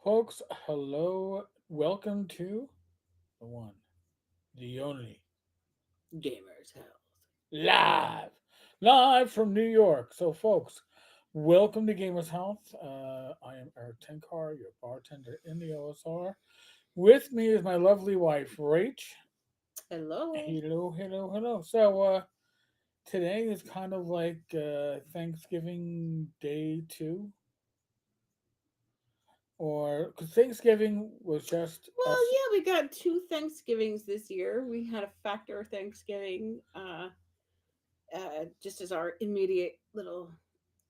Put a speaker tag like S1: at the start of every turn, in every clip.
S1: Folks, hello. Welcome to the one, the only,
S2: Gamers Health.
S1: live. Live from New York. So, folks, welcome to Gamers Health. I am Eric Tenkar, your bartender in the OSR. With me is my lovely wife, Rach.
S2: Hello.
S1: Hello, hello, hello. So, today is kind of like Thanksgiving Day 2, or because Thanksgiving was just
S2: Well,
S1: us.
S2: yeah, we got two Thanksgivings this year. We had a factor Thanksgiving, just as our immediate little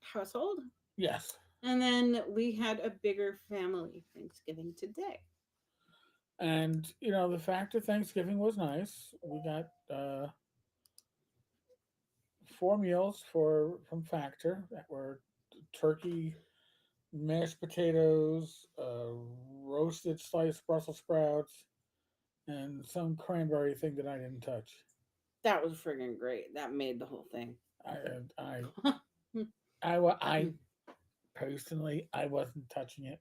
S2: household,
S1: Yes.
S2: and then we had a bigger family Thanksgiving today.
S1: And the fact that Thanksgiving was nice. We got 4 meals for from Factor that were turkey, mashed potatoes, roasted sliced Brussels sprouts, and some cranberry thing that I didn't touch.
S2: That was friggin' great. That made the whole thing.
S1: I I I personally I wasn't touching it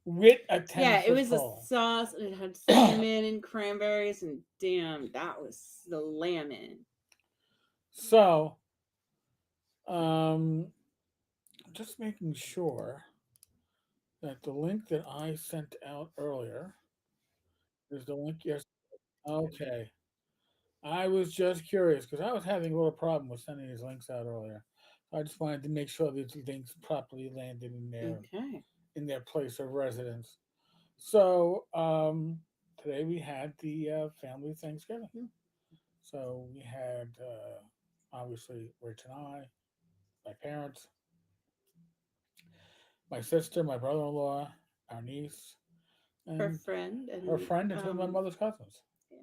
S1: with a ten
S2: Yeah, it
S1: foot
S2: was a
S1: pole.
S2: sauce and it had cinnamon and cranberries, and damn, that was the lemon.
S1: So, um, just making sure that the link that I sent out earlier is the link. Yes. Okay. I was just curious because I was having a little problem with sending these links out earlier. I just wanted to make sure these links properly landed
S2: Okay.
S1: in their place of residence. So today we had the family Thanksgiving. So we had obviously Rich and I, my parents, my sister, my brother-in-law, our niece,
S2: Her
S1: and
S2: friend
S1: her
S2: and
S1: friend and two of my mother's cousins.
S2: yeah.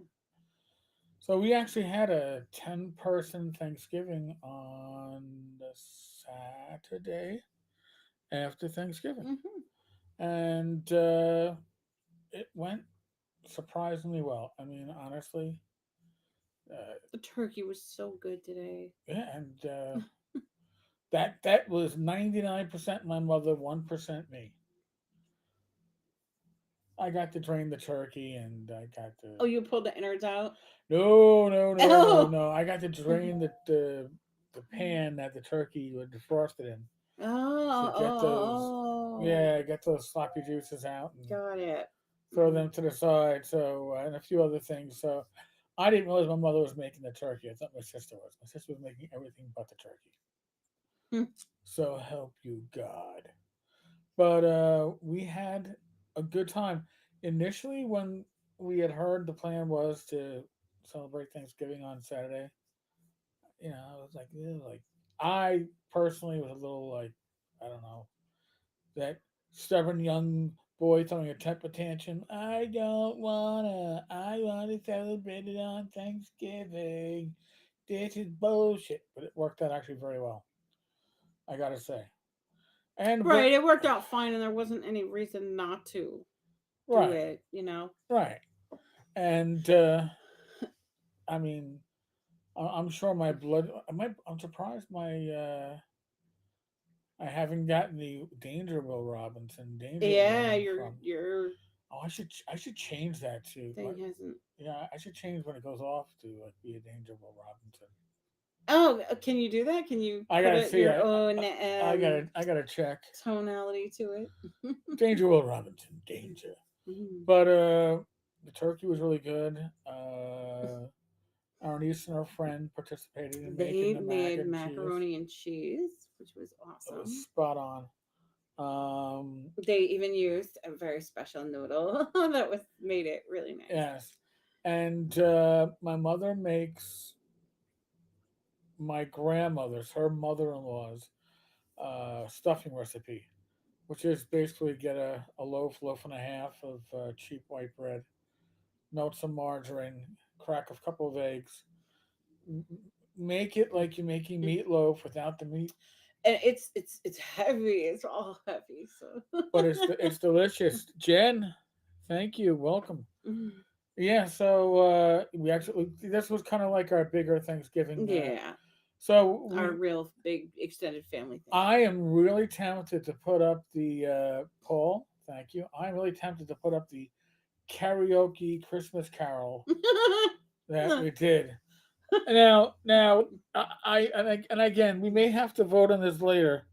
S1: So we actually had a 10-person Thanksgiving on the Saturday after Thanksgiving.
S2: Hmm.
S1: And it went surprisingly well. I mean, honestly, uh,
S2: The turkey was so good today.
S1: yeah, and that was 99% my mother, 1% me. I got to drain the turkey and I got to.
S2: Oh, you pulled the innards out?
S1: No, no, no, no,
S2: Oh.
S1: no. I got to drain the pan that the turkey was defrosted in to
S2: Oh,
S1: get those,
S2: oh,
S1: yeah, get those sloppy juices out and
S2: got it.
S1: throw
S2: Mhm.
S1: them to the side. So and a few other things. So I didn't realize my mother was making the turkey. I thought my sister was. My sister was making everything but the turkey.
S2: Hmm.
S1: So help you God. But we had a good time. Initially, when we had heard the plan was to celebrate Thanksgiving on Saturday, I was like, like I personally was a little like, I don't know, that stubborn young boy throwing a temper tantrum. I wanna celebrate it on Thanksgiving. This is bullshit. But it worked out actually very well, I gotta say. And
S2: Right,
S1: but
S2: it worked out fine, and there wasn't any reason not to do
S1: right,
S2: it. You know.
S1: right. And I mean, I'm sure my blood. I'm surprised I haven't gotten the Danger Will Robinson danger
S2: Yeah,
S1: warning
S2: your
S1: from.
S2: your
S1: Oh, I should change that to.
S2: thing hasn't.
S1: Yeah, I should change when it goes off to like be a Danger Will Robinson.
S2: Oh, can you do that? Can you
S1: I
S2: put
S1: gotta
S2: it
S1: see.
S2: your own
S1: I gotta check.
S2: tonality to it?
S1: Danger Will Robinson, danger.
S2: Mhm.
S1: But the turkey was really good. Our niece and her friend participated in making
S2: They
S1: the mac
S2: made
S1: and cheese.
S2: macaroni and cheese, which was
S1: It was
S2: awesome.
S1: spot on. Um,
S2: They even used a very special noodle that was made it really nice.
S1: yes, and my mother makes my grandmother's, her mother-in-law's, stuffing recipe, which is basically get a loaf and a half of cheap white bread, melt some margarine, crack a couple of eggs, m- make it like you're making meatloaf without the meat,
S2: And it's heavy. It's all heavy. So
S1: but it's delicious. Jen, thank you, welcome.
S2: mm,
S1: Yeah, so we actually this was kind of like our bigger Thanksgiving.
S2: yeah,
S1: So
S2: our
S1: we
S2: real big extended family
S1: I
S2: Thanksgiving.
S1: am really tempted to put up the poll Thank you. I'm really tempted to put up the karaoke Christmas carol that we did. Now, and again, we may have to vote on this later,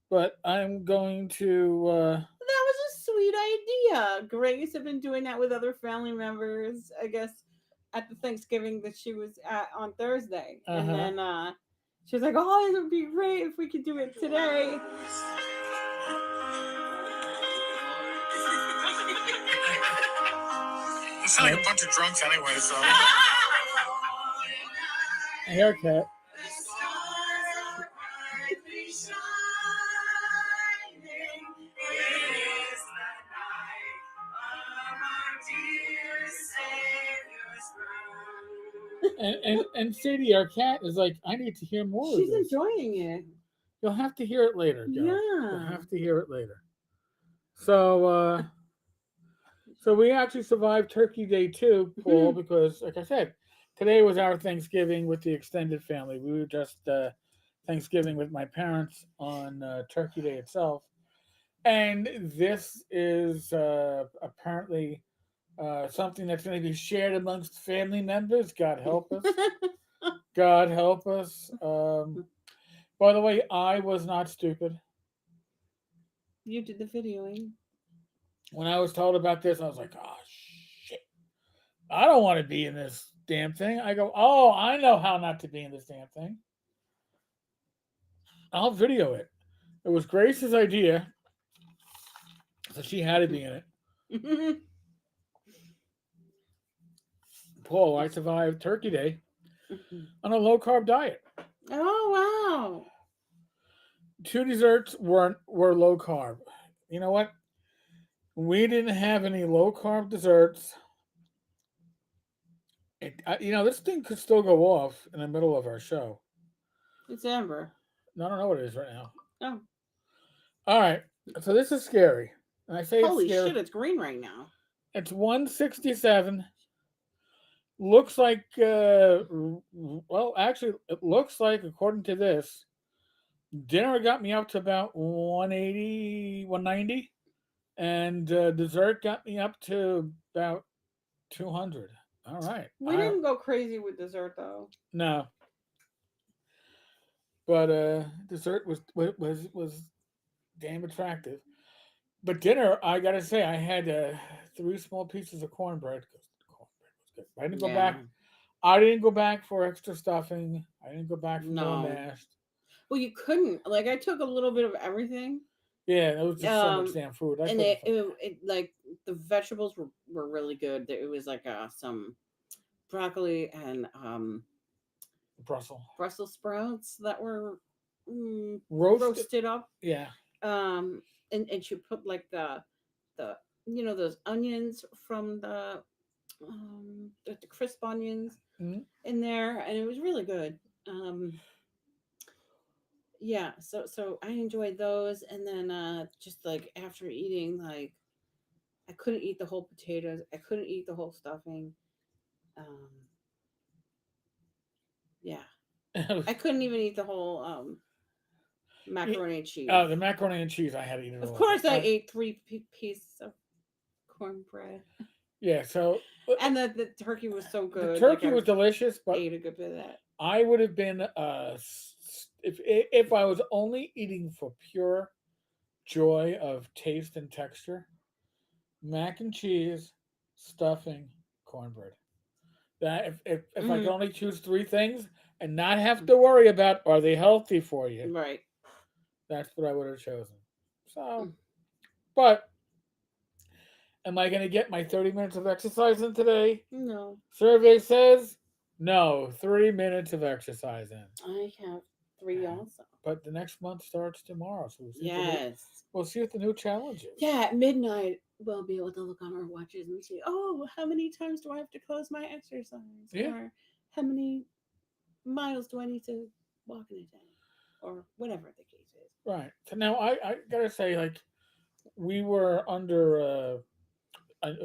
S1: but I'm going to.
S2: That was a sweet idea. Grace had been doing that with other family members, I guess, at the Thanksgiving that she was at on Thursday. And
S1: Uh-huh.
S2: then she was like, oh, it would be great if we could do it today.
S1: You sound like a bunch of drunks anyway, so. A haircut. And Sadie, our cat, is like, I need to hear more of
S2: She's
S1: this.
S2: enjoying it.
S1: You'll have to hear it later, Joe. You'll
S2: Yeah.
S1: have to hear it later. So, so we actually survived Turkey Day too, Paul, because, like I said, today was our Thanksgiving with the extended family. We were just Thanksgiving with my parents on Turkey Day itself, and this is apparently something that's going to be shared amongst family members. God help us. God help us. By the way, I was not stupid.
S2: You did the videoing.
S1: When I was told about this, I was like, oh, shit. I don't want to be in this damn thing. I go, oh, I know how not to be in this damn thing. I'll video it. It was Grace's idea, so she had to be in it. Paul, I survived Turkey Day on a low carb diet.
S2: Oh, wow.
S1: Two desserts were low carb. You know what? We didn't have any low carb desserts. This thing could still go off in the middle of our show.
S2: It's Amber.
S1: I don't know what it is right now.
S2: Oh.
S1: All right. So this is scary. And I say it's
S2: Holy
S1: scary.
S2: shit, it's green right now.
S1: It's 167. Looks like, well, actually, it looks like, according to this, dinner got me up to about 180, 190. And dessert got me up to about 200. All right.
S2: We didn't go crazy with dessert though.
S1: No. But dessert was damn attractive. But dinner, I gotta say, I had 3 small pieces of cornbread. 'Cause the cornbread was good. I didn't go
S2: Yeah.
S1: back. I didn't go back for extra stuffing. I didn't go back for more
S2: No.
S1: mashed.
S2: Well, you couldn't. Like, I took a little bit of everything.
S1: Yeah, it was just so much damn food.
S2: And it like the vegetables were really good. It was like some broccoli and Brussels sprouts that were roasted up.
S1: Yeah.
S2: And she put like the those onions from the crisp onions in there, and it was really good. Yeah, so I enjoyed those, and then just like after eating, like I couldn't eat the whole potatoes, I couldn't eat the whole stuffing. Um, yeah, I couldn't even eat the whole macaroni and cheese.
S1: Oh, the macaroni and cheese I had to eat it
S2: Of
S1: all.
S2: course, I ate 3 pieces of cornbread.
S1: Yeah, so
S2: and the turkey was so good.
S1: The turkey was delicious, but
S2: ate a good bit of that.
S1: I would have been if I was only eating for pure joy of taste and texture, mac and cheese, stuffing, cornbread. That if I could only choose 3 things and not have to worry about are they healthy for you,
S2: right?
S1: That's what I would have chosen. So, but am I going to get my 30 minutes of exercise in today?
S2: No.
S1: Survey says no. 3 minutes of exercise in.
S2: I have 3 also.
S1: But the next month starts tomorrow, so we'll see what the new challenge is.
S2: Yeah, at midnight we'll be able to look on our watches and see. Oh, how many times do I have to close my exercise?
S1: Yeah.
S2: Or how many miles do I need to walk in a day? Or whatever the case is.
S1: Right. So now I gotta say, like, we were under I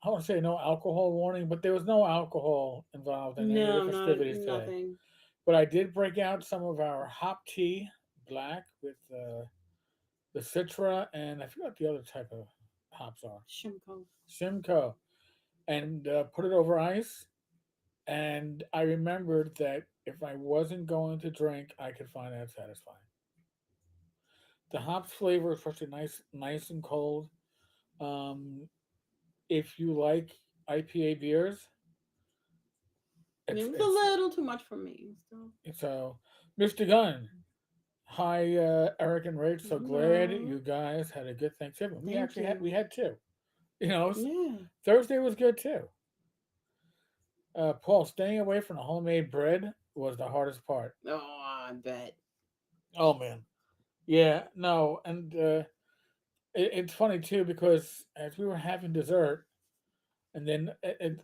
S1: want to say no alcohol warning, but there was no alcohol involved in any of the festivities today. But I did break out some of our hop tea, black with the Citra, and I forgot what the other type of hops are.
S2: Shimko.
S1: Simcoe, and put it over ice. And I remembered that if I wasn't going to drink, I could find that satisfying. The hops flavor, especially nice and cold. Um, if you like IPA beers,
S2: It was a
S1: it's
S2: little too much for me. So
S1: so Mr. Gunn. Hi, Eric and Rach. So glad
S2: no,
S1: you guys had a good Thanksgiving. We
S2: thank
S1: actually had
S2: you.
S1: we had two. You know,
S2: Yeah.
S1: Thursday was good too. Paul, staying away from the homemade bread was the hardest part.
S2: Oh, I bet.
S1: Oh man, yeah, no, and it's funny too because as we were having dessert, and then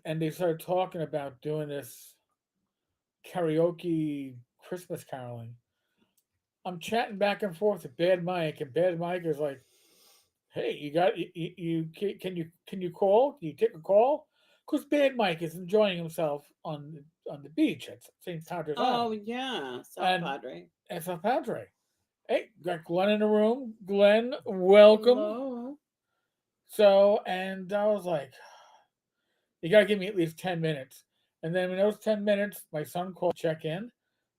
S1: and they started talking about doing this karaoke Christmas caroling. I'm chatting back and forth with Bad Mike, and Bad Mike is like, "Hey, can you call? Can you take a call?" Because Bad Mike is enjoying himself on the beach at St. Padre's
S2: Oh
S1: Island,
S2: yeah, South
S1: and
S2: Padre.
S1: it's a Padre. Hey, got Glenn in the room. Glenn, welcome.
S2: Hello.
S1: So, and I was like, you got to give me at least 10 minutes. And then in those 10 minutes, my son called to check in.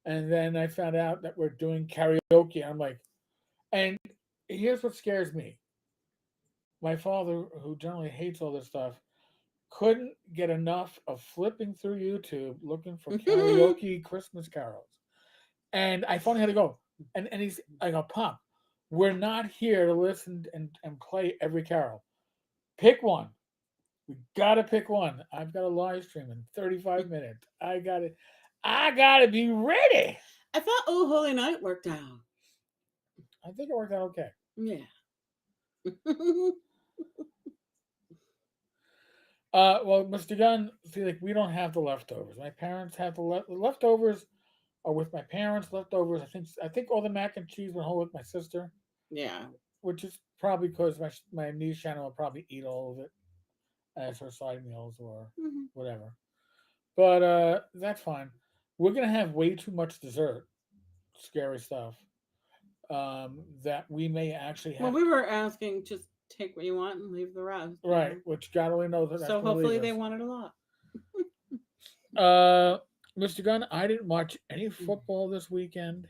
S1: And then I found out that we're doing karaoke. I'm like, and here's what scares me. My father, who generally hates all this stuff, couldn't get enough of flipping through YouTube looking for karaoke Christmas carols. And I finally had to go. And I go, Pop, we're not here to listen and play every carol. Pick one. We gotta pick one. I've got a live stream in 35 minutes. I gotta be ready.
S2: I thought Oh Holy Night worked out.
S1: I think it worked out okay.
S2: Yeah.
S1: Well, Mr. Gunn, see, like we don't have the leftovers. My parents have the leftovers are with my parents. Leftovers, I think all the mac and cheese went home with my sister,
S2: Yeah.
S1: which is probably because my niece Shannon will probably eat all of it as her side meals or
S2: Mhm.
S1: whatever. But that's fine. We're gonna have way too much dessert. Scary stuff. That we may actually
S2: Well,
S1: have
S2: we were asking just take what you want and leave the rest, you
S1: right,
S2: know.
S1: which God only knows that that's
S2: So
S1: going to leave
S2: hopefully they
S1: us.
S2: wanted a lot.
S1: Uh, Mr. Gunn, I didn't watch any football this weekend.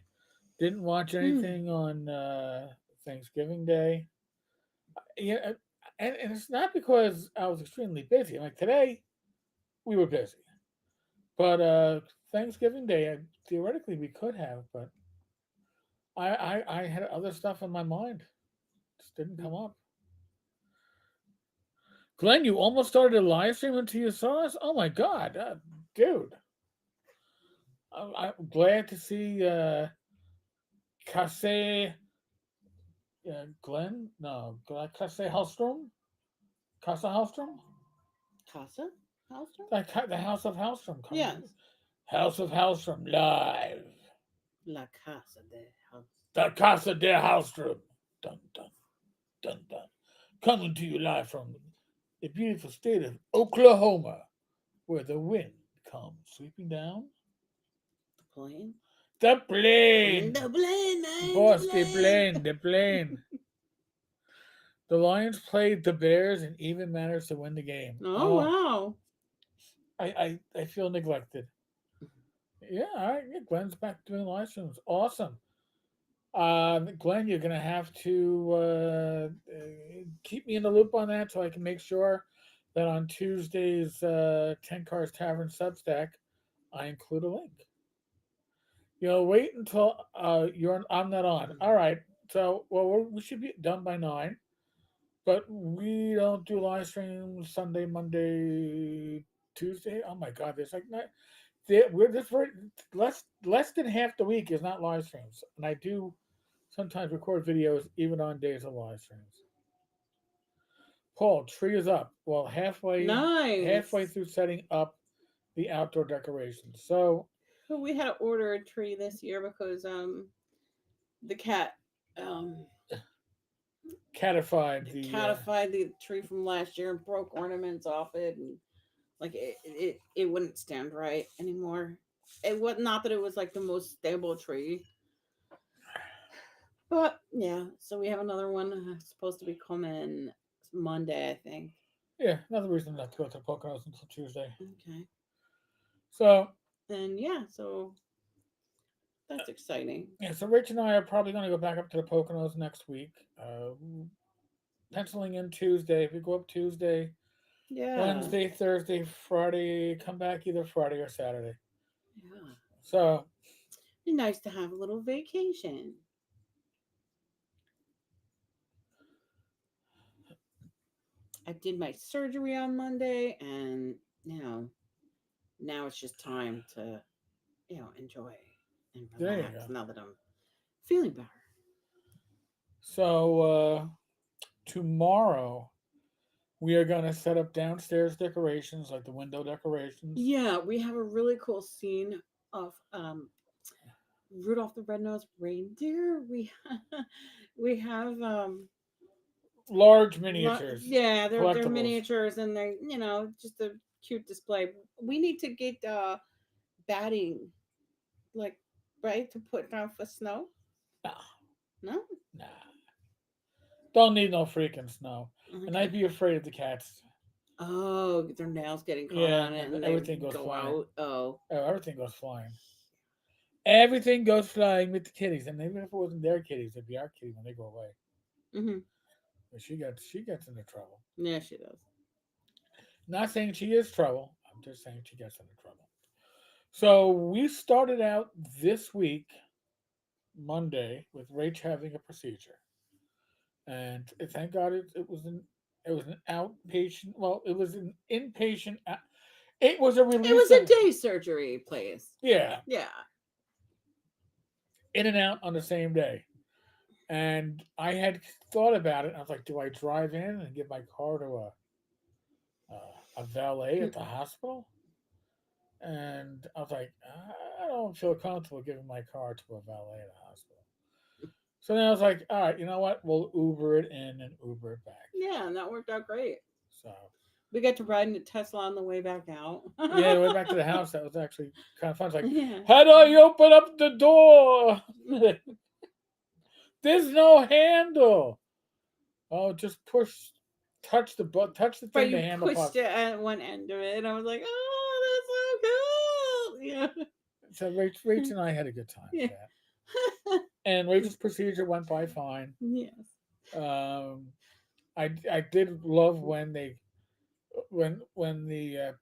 S1: Didn't watch
S2: Hmm.
S1: anything on Thanksgiving Day. Yeah, and it's not because I was extremely busy. Like today, we were busy, but Thanksgiving Day, theoretically we could have, but I had other stuff on my mind. Just didn't come up. Glenn, you almost started a live stream until you saw us. Oh my god, dude! I'm glad to see Kase Glenn. No, Kase Hellstrom. Casa Hellstrom.
S2: Casa? Halster?
S1: The House of Hellstrom coming.
S2: Yes.
S1: House of Hellstrom live.
S2: La Casa de House.
S1: The Casa de Hellstrom. Dun dun dun dun. Coming to you live from the beautiful state of Oklahoma, where the wind comes sweeping down.
S2: The plane?
S1: The plane,
S2: The plane, man, the
S1: boss, the
S2: plane.
S1: plane, the plane. The Lions played the Bears and even managed to win the game.
S2: Oh,
S1: Oh,
S2: wow.
S1: I feel neglected. Yeah, all right. Yeah, Glenn's back doing live streams. Awesome. Glenn, you're gonna have to keep me in the loop on that so I can make sure that on Tuesday's Ten Cars Tavern Substack, I include a link. Wait until I'm not on. All right. So, well, we should be done by 9. But we don't do live streams Sunday, Monday, Tuesday. Oh my God, there's like not. We're this very less than half the week is not live streams, and I do sometimes record videos even on days of live streams. Paul, tree is up. Well, halfway
S2: Nice.
S1: through setting up the outdoor decorations. So
S2: We had to order a tree this year because the cat um
S1: catified the.
S2: catified the tree from last year and broke ornaments off it, and like it wouldn't stand right anymore. It was not that it was like the most stable tree, But yeah, so we have another one supposed to be coming Monday, I think.
S1: Yeah, another reason not to go to the Poconos until Tuesday.
S2: Okay.
S1: So
S2: And yeah, so that's exciting.
S1: yeah, so Rich and I are probably going to go back up to the Poconos next week. Penciling in Tuesday. If we go up Tuesday,
S2: Yeah.
S1: Wednesday, Thursday, Friday, come back either Friday or Saturday.
S2: Yeah.
S1: So
S2: Be nice to have a little vacation. I did my surgery on Monday, and you know, now it's just time to enjoy and
S1: there you
S2: relax
S1: go.
S2: now that I'm feeling better.
S1: So tomorrow we are going to set up downstairs decorations, like the window decorations.
S2: Yeah, we have a really cool scene of Rudolph the Red-Nosed Reindeer. We we have
S1: Large miniatures,
S2: yeah, they're
S1: collectibles.
S2: miniatures, and they just a cute display. We need to get batting, like, right, to put down for snow.
S1: Nah,
S2: No.
S1: nah. Don't need no freaking snow. And I'd
S2: Okay.
S1: be afraid of the cats.
S2: Oh, their nails getting caught
S1: Yeah,
S2: on it and they
S1: everything goes
S2: go
S1: flying.
S2: out. Oh.
S1: Oh, everything goes flying. Everything goes flying with the kitties, and even if it wasn't their kitties, it'd be our kitty when they go away.
S2: Hmm.
S1: But she gets into trouble.
S2: Yeah, she does.
S1: Not saying she is trouble. I'm just saying she gets into trouble. So we started out this week, Monday, with Rach having a procedure, and thank God it was an outpatient. Well, it was an inpatient. It was a
S2: It
S1: release
S2: was a
S1: of,
S2: day surgery place.
S1: yeah,
S2: Yeah.
S1: in and out on the same day. And I had thought about it. I was like, do I drive in and give my car to a valet at the hospital? And I was like, I don't feel comfortable giving my car to a valet at a hospital. So then I was like, all right, you know what? We'll Uber it in and Uber it back.
S2: Yeah, and that worked out great.
S1: So
S2: We got to ride in a Tesla on the way back out.
S1: yeah, the way back to the house, that was actually kind of fun. It's like,
S2: Yeah.
S1: how do I open up the door? There's no handle. Oh, just touch the
S2: But
S1: thing. The
S2: you
S1: handle
S2: pushed
S1: pops.
S2: it at one end of it, and I was like, "Oh, that's so cool!" Yeah.
S1: So Rach and I had a good time with
S2: Yeah.
S1: that. And Rachel's procedure went by fine.
S2: Yes.
S1: Um, I did love when the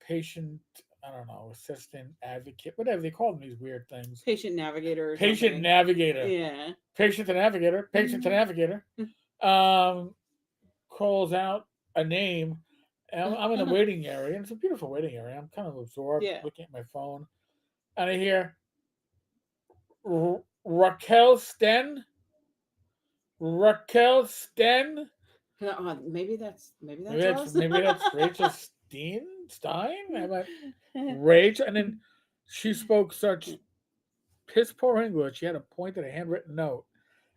S1: patient, I don't know, assistant advocate, whatever they call them, these weird things,
S2: Patient navigator or
S1: patient
S2: something.
S1: navigator,
S2: Yeah.
S1: patient to navigator, um, calls out a name. And I'm in the waiting area, and it's a beautiful waiting area. I'm kind of absorbed,
S2: Yeah.
S1: looking at my phone, and I hear Raquel Sten. Raquel Sten.
S2: Maybe
S1: Maybe
S2: that's
S1: that's
S2: us.
S1: maybe that's Rachel Stein. I went Rachel, and then she spoke such piss poor English. She had a pointed a handwritten note,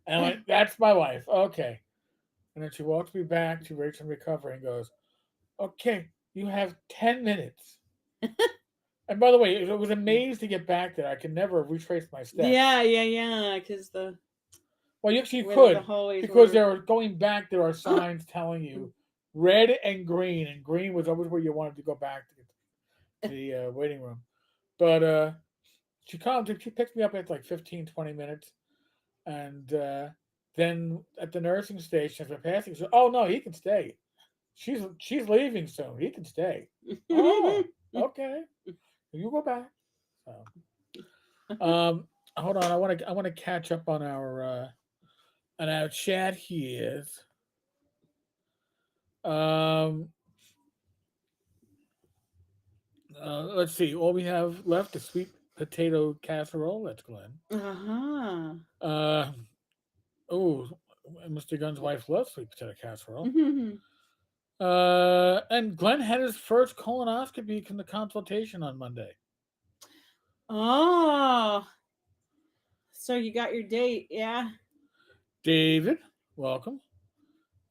S1: and I went, "That's my wife." Okay, and then she walks me back to Rachel in recovery and goes, "Okay, you have 10 minutes." And by the way, it was a maze to get back there. I could never retrace my steps.
S2: Yeah, yeah, yeah. Because the
S1: Well, you actually
S2: where the
S1: could,
S2: hallways
S1: because
S2: were.
S1: there are going back. There are signs telling you red and green was always where you wanted to go back to get to the waiting room. But she picked me up at like 15, 20 minutes, and then at the nursing station, as we're passing, she said, "Oh no, he can stay. She's leaving soon. He can stay." Oh, okay. You go back. So, hold on. I want to catch up on our chat here. Um, let's see. All we have left is sweet potato casserole. That's Glenn.
S2: Uh-huh.
S1: Uh, oh, Mr. Gunn's wife loves sweet potato casserole. And Glenn had his first colonoscopy in the consultation on Monday.
S2: Oh, so you got your date, yeah?
S1: David, welcome.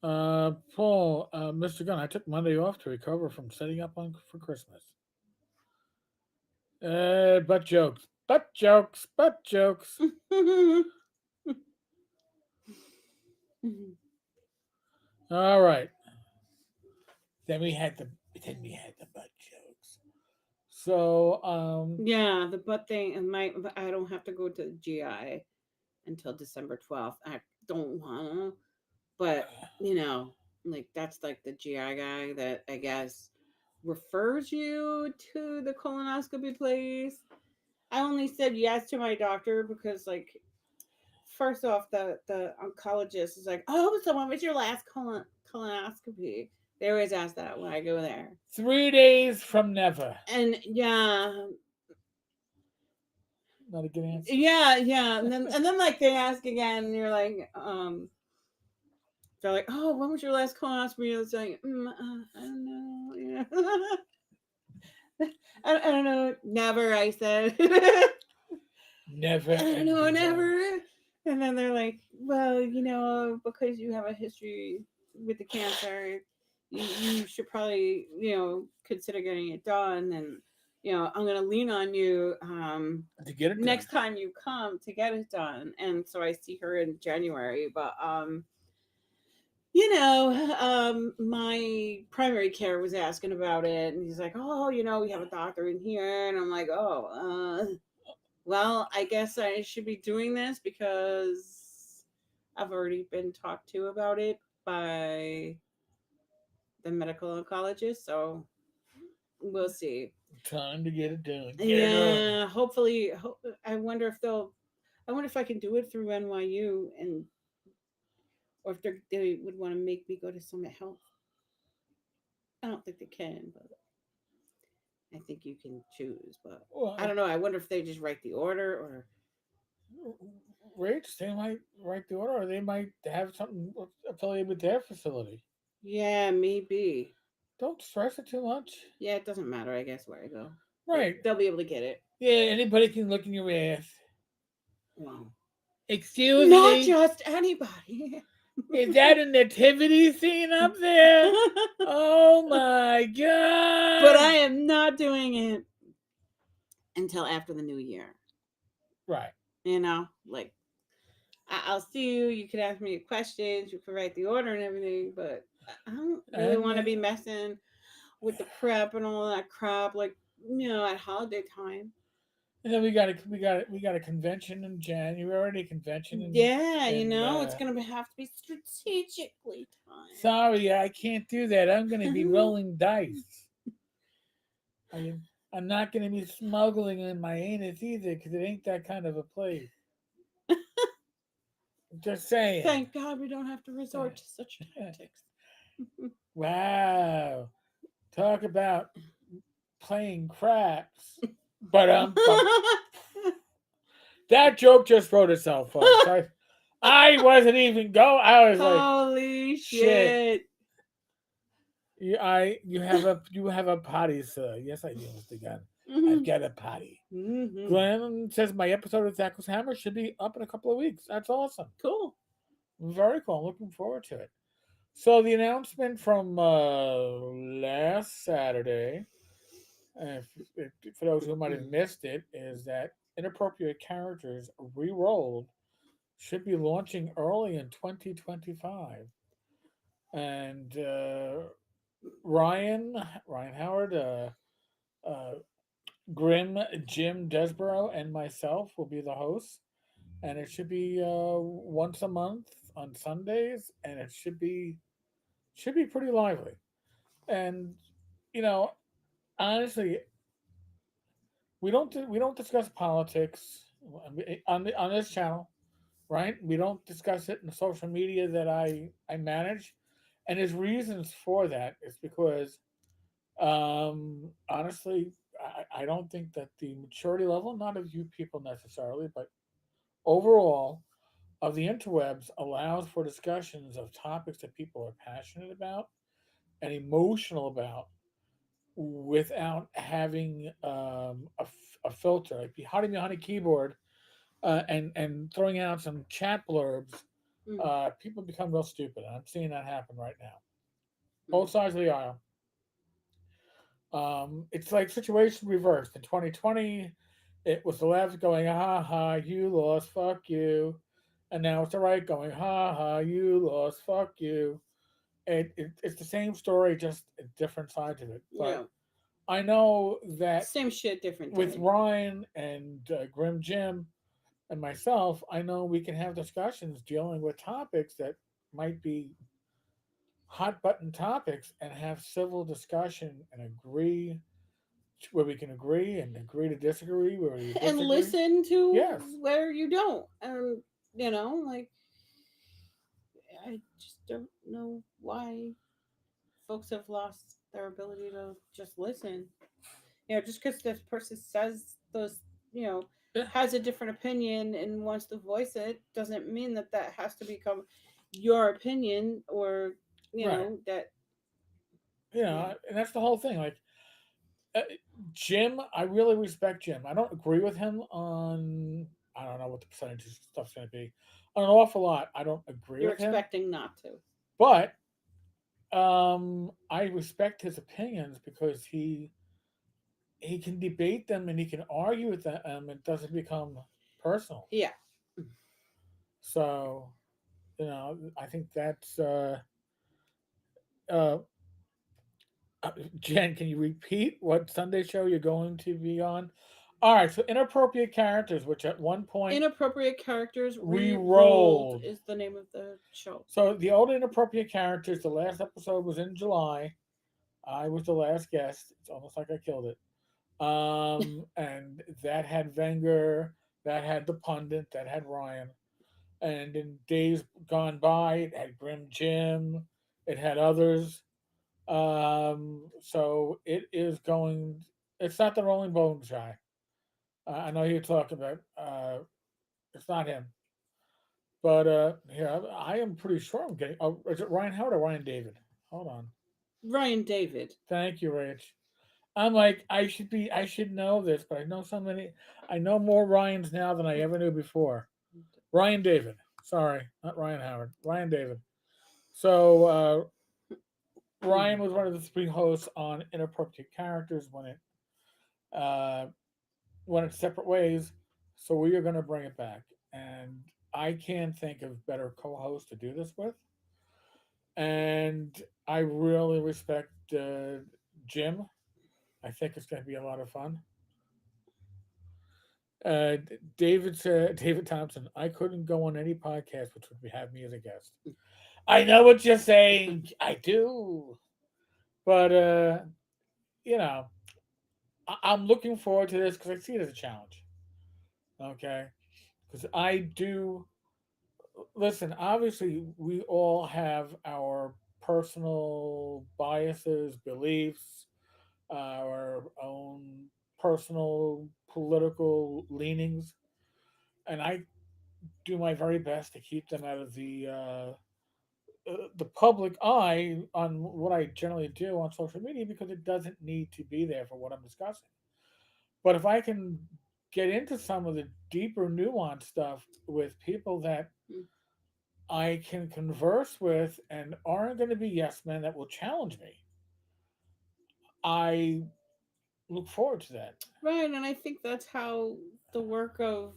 S1: Paul, Mr. Gunn, I took Monday off to recover from setting up for Christmas. Butt jokes, butt jokes, butt jokes.
S2: Mhm.
S1: All right. Then we had the then we had the butt jokes. So
S2: Yeah, the butt thing, and my I don't have to go to the GI until December 12th. I don't wanna, but like that's like the GI guy that I guess refers you to the colonoscopy place. I only said yes to my doctor because, like, first off, the oncologist is like, "Oh, so when was your last colonoscopy?" They always ask that when I go there,
S1: 3 days from never.
S2: and yeah,
S1: Not a good answer.
S2: yeah, and then like they ask again, and you're like, they're like, "Oh, when was your last colonoscopy?" It's like, I don't know, I don't know, never. I said,
S1: Never
S2: I don't know,
S1: ending
S2: never.
S1: jokes.
S2: And then they're like, "Well, because you have a history with the cancer, you should probably, consider getting it done. And I'm gonna lean on you
S1: To get it done.
S2: next time you come to get it done." And so I see her in January, but my primary care was asking about it, and he's like, "Oh, we have a doctor in here," and I'm like, "Oh, well, I guess I should be doing this because I've already been talked to about it by the medical oncologist." So we'll see.
S1: Time to get it done. Get it done.
S2: Yeah, hopefully. I wonder if they'll. I wonder if I can do it through NYU, or if they would want to make me go to Summit Health. I don't think they can, but I think you can choose. But I
S1: Well,
S2: don't know. I wonder if they just write the order, or
S1: Rach, they might write the order, or they might have something affiliated with their facility.
S2: yeah, maybe.
S1: Don't stress it too much.
S2: Yeah, it doesn't matter. I guess where I go,
S1: Right.
S2: they'll be able to get it.
S1: Yeah, anybody can look in your ass.
S2: Wow.
S1: Excuse
S2: Not
S1: me?
S2: just anybody.
S1: Is that a nativity scene up there? Oh my
S2: But I
S1: god!
S2: am not doing it until after the new year.
S1: Right.
S2: Like, I'll see you. You can ask me questions. You can write the order and everything. But I don't really
S1: And
S2: want to be messing with the prep and all that crap. Like, at holiday time.
S1: then we got a convention in January, convention
S2: Yeah,
S1: and
S2: it's gonna have to be strategically timed.
S1: sorry, I can't do that. I'm gonna be rolling dice. I I'm not gonna be smuggling in my anus either because it ain't that kind of a place. Just saying.
S2: Thank God we don't have to resort to such tactics.
S1: Wow. Talk about playing craps. But that joke just wrote itself, folks. I wasn't even go. I was like,
S2: Holy
S1: shit.
S2: shit.
S1: You have a potty, sir. Yes, I do, Mr. Gunn. I've
S2: Hmm.
S1: got a potty.
S2: Hmm.
S1: Glenn says my episode of Zack's Hammer should be up in a couple of weeks. That's awesome.
S2: Cool.
S1: Very cool. I'm looking forward to it. So the announcement from last Saturday, for those who might have missed it, is that inappropriate characters re-rolled should be launching early in 2025, and Ryan Howard, uh, Grim, Jim Desborough, and myself will be the hosts, and it should be once a month on Sundays, and it should be pretty lively. And you know, honestly, we don't discuss politics on this channel, right? We don't discuss it in the social media that I manage, and there's reasons for that. It's because honestly, I don't think that the maturity level, not of you people necessarily, but overall of the interwebs allows for discussions of topics that people are passionate about and emotional about without having a filter, like hiding behind a keyboard and throwing out some chat blurbs.
S2: Mm,
S1: People become real stupid. I'm seeing that happen right now,
S2: mm,
S1: both sides of the aisle. It's like situation reversed. In 2020, it was the left going, "Ha ha, you lost, fuck you," and now it's the right going, ha ha, you lost, fuck you. It's the same story, just a different sides of it. But
S2: Yeah.
S1: I know that
S2: Same shit, different
S1: with
S2: day.
S1: Ryan and Grim Jim and myself, I know we can have discussions dealing with topics that might be hot button topics and have civil discussion and agree where we can agree and agree to disagree where we
S2: And
S1: disagree.
S2: listen to
S1: Yes,
S2: where you don't. And, like, I just don't know why folks have lost their ability to just listen. Just because this person says those, you know,
S1: yeah,
S2: has a different opinion and wants to voice it, doesn't mean that that has to become your opinion, or,
S1: right.
S2: that, yeah.
S1: And that's the whole thing. Like uh, Jim, I really respect Jim. I don't agree with him on. I don't know what the percentage of stuff's going to be. On an awful lot, I don't agree
S2: You're
S1: with him,
S2: expecting not to.
S1: but I respect his opinions because he can debate them and he can argue with them. It doesn't become personal.
S2: Yeah.
S1: So I think that's. Uh, Jen, can you repeat what Sunday show you're going to be on? All right, so inappropriate characters, which at one point
S2: Inappropriate Characters Re-Rolled
S1: re-rolled.
S2: is the name of the show.
S1: So the old inappropriate characters. The last episode was in July. I was the last guest. It's almost like I killed it. And that had Wenger, that had the pundit, that had Ryan. And in days gone by, it had Grim Jim, it had others. So it is going. It's not the Rolling Bones guy. I know you're talking about. It's not him. But here I am pretty sure I'm getting. Oh, is it Ryan Howard or Ryan David? Hold on.
S2: Ryan David.
S1: Thank you, Rach. I'm like I should be. I should know this, but I know so many. I know more Ryans now than I ever knew before. Ryan David. Sorry, not Ryan Howard. Ryan David. So Ryan was one of the three hosts on Inappropriate Characters uh, when it's separate ways. So we are going to bring it back, and I can't think of better co-host to do this with. And I really respect Jim. I think it's going to be a lot of fun. David said, David Thompson, I couldn't go on any podcast which would have me as a guest. I know what you're saying. I do. But, you know, I'm looking forward to this because I see it as a challenge. Okay. Because I do. Listen, obviously, we all have our personal biases, beliefs, our own personal political leanings. And I do my very best to keep them out of the public eye on what I generally do on social media because it doesn't need to be there for what I'm discussing. But if I can get into some of the deeper nuanced stuff with people that I can converse with and aren't going to be yes men that will challenge me, I look forward to that.
S2: Right, and I think that's how the work of,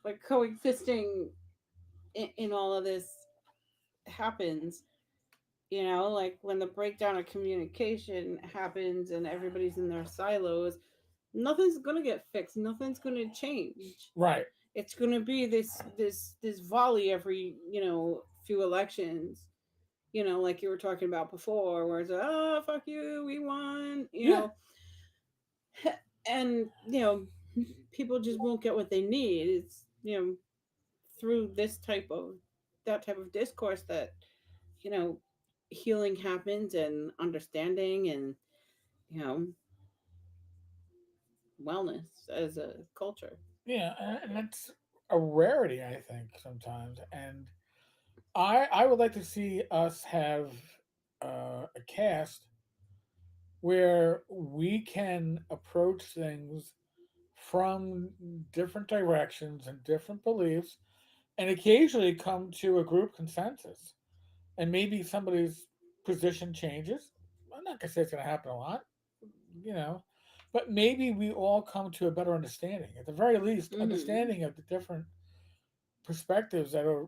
S2: like, coexisting in all of this happens. Like, when the breakdown of communication happens and everybody's in their silos, nothing's gonna get fixed. Nothing's gonna change.
S1: Right.
S2: It's gonna be this volley every, few elections. Like you were talking about before, where it's oh fuck you, we won.
S1: Yeah.
S2: And people just won't get what they need. It's through this type of that type of discourse that you know healing happens, and understanding, and you know wellness as a culture.
S1: Yeah. And that's a rarity, I think, sometimes. And I would like to see us have a cast where we can approach things from different directions and different beliefs and occasionally come to a group consensus. And maybe somebody's position changes. I'm not going to say it's going to happen a lot, you know, but maybe we all come to a better understanding. At the very least,
S2: Hmm.
S1: understanding of the different perspectives that are,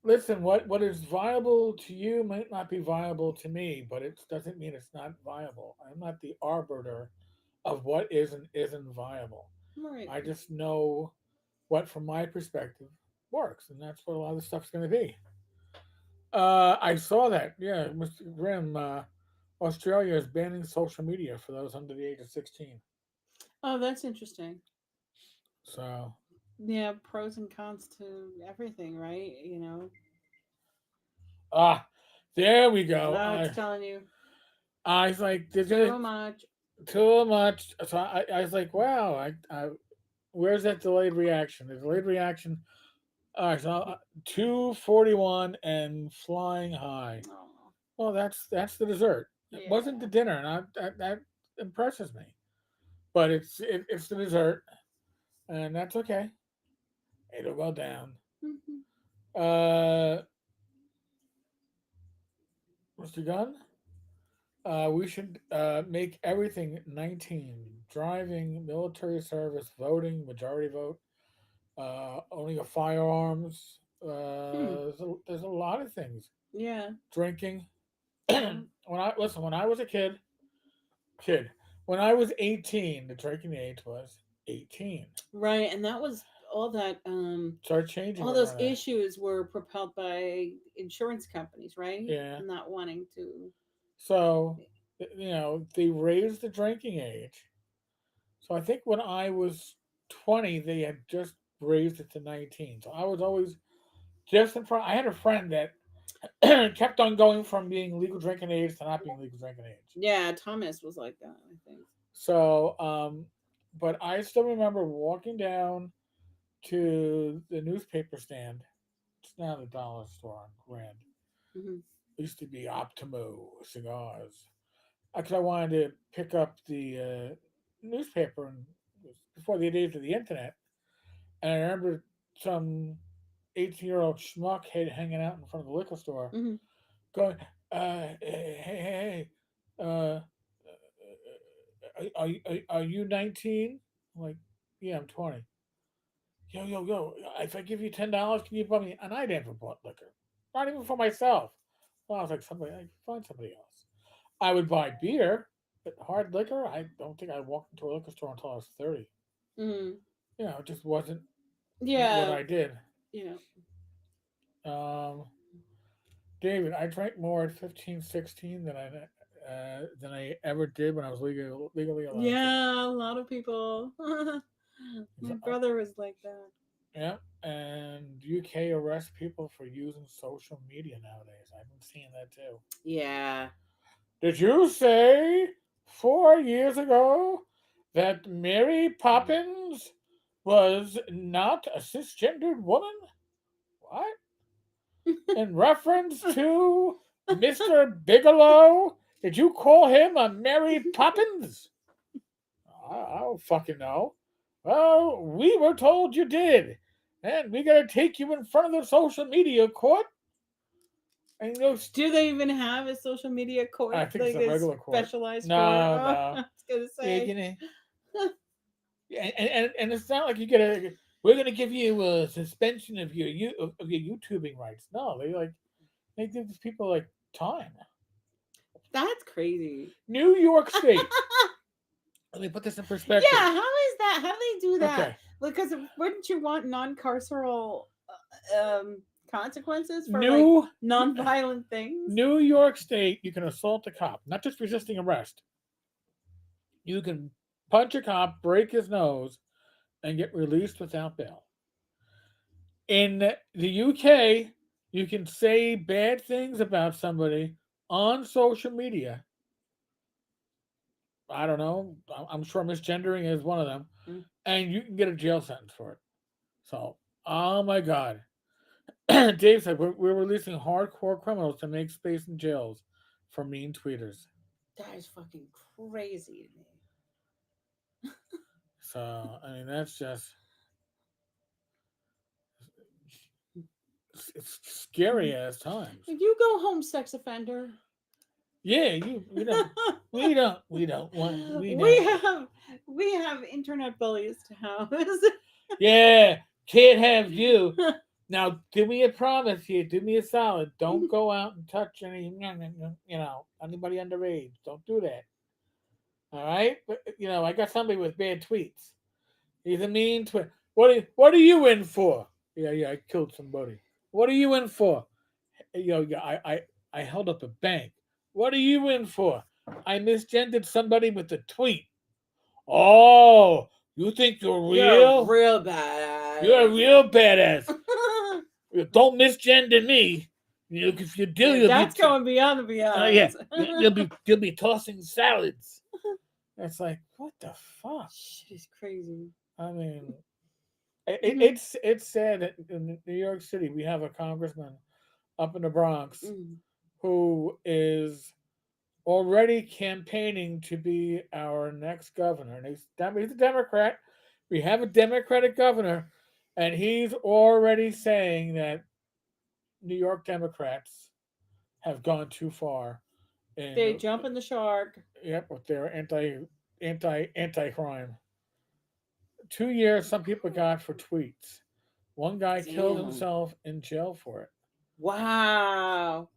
S1: listen, what is viable to you might not be viable to me, but it doesn't mean it's not viable. I'm not the arbiter of what is and isn't viable.
S2: Right.
S1: I just know what, from my perspective, works, and that's what a lot of the stuff's going to be. I saw that. Yeah, Mr. Grimm. Australia is banning social media for those under the age of 16.
S2: Oh, that's interesting.
S1: So,
S2: Yeah, pros and cons to everything, right?
S1: ah, there we go.
S2: It's telling you
S1: I was like, there's
S2: too much.
S1: too much. So I was like, wow. Where's that delayed reaction? The delayed reaction. All right, so 241 and flying high.
S2: Oh,
S1: Well, that's the dessert. It wasn't the
S2: yeah.
S1: dinner, and that impresses me. But it's the dessert, and that's okay. It'll go down.
S2: Mhm.
S1: Uh, Mr. Gunn, we should make everything 19: driving, military service, voting, majority vote, owning of firearms.
S2: Hmm.
S1: There's a lot of things.
S2: Yeah.
S1: Drinking.
S2: Yeah.
S1: When I was a kid, when I was 18, the drinking age was 18.
S2: Right, and that was all that.
S1: Start changing
S2: All
S1: with
S2: those
S1: that.
S2: issues were propelled by insurance companies, right?
S1: Yeah.
S2: Not wanting to.
S1: So, they raised the drinking age. So I think when I was 20, they had just raised it to 19. So I was always just in front. I had a friend that kept on going from being legal drinking age to not being legal drinking age.
S2: Yeah, Thomas was like that, I think.
S1: So, but I still remember walking down to the newspaper stand. It's now the dollar store on Grand.
S2: Hmm.
S1: It used to be Optimo cigars. Because I wanted to pick up the newspaper, and it was before the days of the internet. And I remember some 18-year-old schmuck hanging out in front of the liquor store,
S2: Hmm.
S1: going, hey, uh, are you 19? I'm like, yeah, I'm 20. Yo, if I give you $10, can you buy me? And I never bought liquor, not even for myself. Well, I was like, I find somebody else. I would buy beer, but hard liquor, I don't think I walked into a liquor store until I was 30.
S2: Hmm.
S1: It just wasn't what
S2: Yeah,
S1: I did.
S2: yeah.
S1: Um, David, I drank more at 15, 16 than I ever did when I was legally allowed to.
S2: Yeah, a lot of people. My brother was like that.
S1: Yeah, and UK arrest people for using social media nowadays. I've been seeing that too.
S2: Yeah.
S1: Did you say 4 years ago that Mary Poppins was not a cisgendered woman? What? In reference to Mr. Bigelow? Did you call him a Mary Poppins? I don't fucking know. Well, we were told you did. And we gotta take you in front of the social media court. And
S2: Do they even have a social media
S1: I
S2: court,
S1: think it's
S2: like
S1: a
S2: a
S1: regular court.
S2: specialized court?
S1: No,
S2: Oh,
S1: no.
S2: I was gonna
S1: You're
S2: say.
S1: gonna, and it's not like you get a. We're gonna give you a suspension of of your YouTubing rights. No, they give these people like time.
S2: That's crazy.
S1: New York State. Let me put this in perspective.
S2: Yeah, how is that? How do they do that?
S1: Okay,
S2: Because wouldn't you want non-carceral consequences for like
S1: New
S2: non-violent things?
S1: New York State. You can assault a cop, not just resisting arrest. You can punch a cop, break his nose, and get released without bail. In the UK, you can say bad things about somebody on social media. I don't know. I'm sure misgendering is one of them,
S2: Mm.
S1: and you can get a jail sentence for it. So, oh my God. Dave said we're releasing hardcore criminals to make space in jails for mean tweeters.
S2: That is fucking crazy to me.
S1: So, I mean, that's just, it's scary as times.
S2: You go home, sex offender.
S1: Yeah, we
S2: we
S1: don't.
S2: have we have internet bullies to house.
S1: Yeah, Can't have you. Now, do me a promise here. Do me a solid. Don't go out and touch any, anybody underage. Don't do that. All right? But, I got somebody with bad tweets. He's a mean twit. What are you in for? Yeah, yeah, I killed somebody. What are you in for? Yeah, I held up a bank. What are you in for? I misgendered somebody with a tweet. Oh, you think you're
S2: You're a
S1: real?
S2: real
S1: You're a
S2: badass.
S1: real badass. Don't misgender me. If you do,
S2: Yeah,
S1: you'll be.
S2: that's going beyond the
S1: Yeah,
S2: beyonds.
S1: you'll be tossing salads. It's like what the fuck.
S2: Shit is crazy.
S1: I mean,
S2: Hmm.
S1: it's sad that in New York City we have a congressman up in the Bronx
S2: Mm.
S1: who is already campaigning to be our next governor, and he's a Democrat. We have a Democratic governor, and he's already saying that New York Democrats have gone too far in
S2: They jump in the shark.
S1: yep with their anti crime. 2 years some people got for tweets. One guy killed
S2: Damn.
S1: himself in jail for it.
S2: Wow.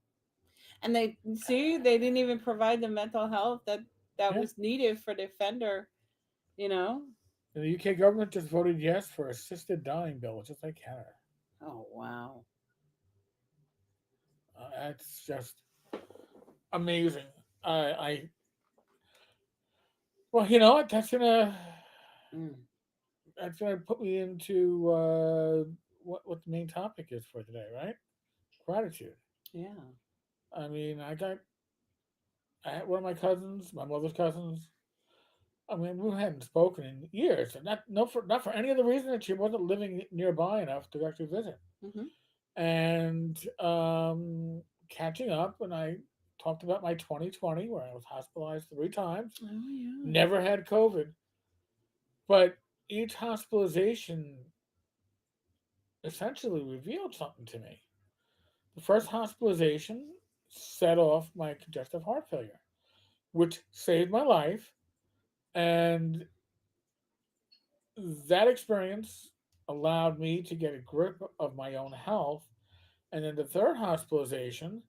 S2: And they see they didn't even provide the mental health that
S1: Yeah,
S2: was needed for the offender. You know.
S1: and the UK government just voted yes for assisted dying bill, just like Canada.
S2: Oh wow.
S1: That's just amazing. I well,
S2: Mm.
S1: that's gonna put me into what the main topic is for today, right? Gratitude.
S2: Yeah.
S1: I mean, I had one of my cousins, my mother's cousins. I mean, we hadn't spoken in years, and not for any other reason that she wasn't living nearby enough to actually visit.
S2: Hmm.
S1: And catching up, and I talked about my 2020 where I was hospitalized 3 times,
S2: Oh yeah.
S1: never had COVID, but each hospitalization essentially revealed something to me. The first hospitalization set off my congestive heart failure, which saved my life, and that experience allowed me to get a grip of my own health. And then the third hospitalization,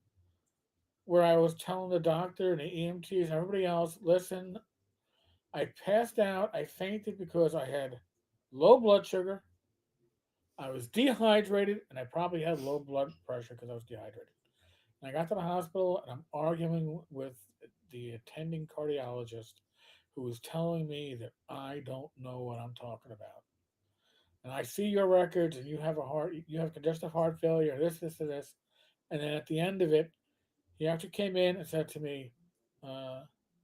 S1: where I was telling the doctor and the EMTs and everybody else, listen, I passed out, I fainted because I had low blood sugar, I was dehydrated, and I probably had low blood pressure because I was dehydrated. And I got to the hospital and I'm arguing with the attending cardiologist who was telling me that I don't know what I'm talking about. And I see your records and you have congestive heart failure, this, and this. And then at the end of it, he actually came in and said to me, I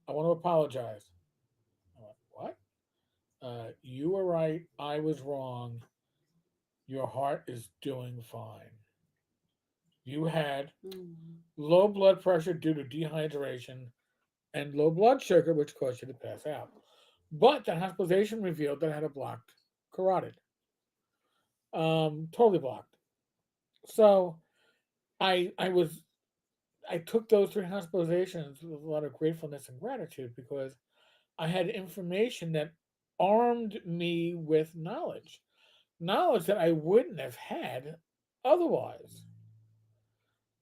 S1: want to apologize. I went, what? You were right. I was wrong. Your heart is doing fine. You had
S2: Mm.
S1: low blood pressure due to dehydration and low blood sugar, which caused you to pass out. But the hospitalization revealed that I had a blocked carotid, totally blocked. So I I took those 3 hospitalizations with a lot of gratefulness and gratitude because I had information that armed me with knowledge that I wouldn't have had otherwise.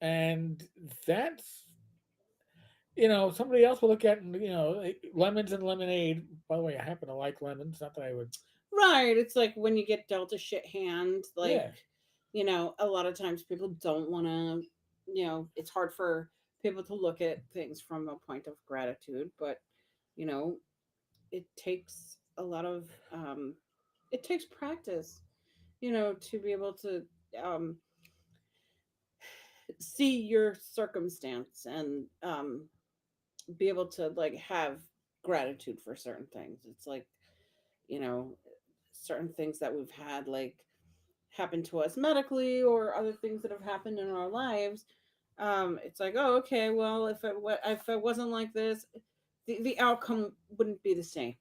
S1: And that's, somebody else will look at, lemons and lemonade. By the way, I happen to like lemons. Not that I would,
S2: Right. It's like when you get dealt a shit hand, like,
S1: yeah,
S2: a lot of times people don't want to, it's hard for people to look at things from a point of gratitude, but, you know, it takes a lot of, it takes practice, to be able to um, see your circumstance and be able to, like, have gratitude for certain things. It's like, you know, certain things that we've had, like, happened to us medically or other things that have happened in our lives. It's like, oh, okay, well, if it wasn't like this, the outcome wouldn't be the same.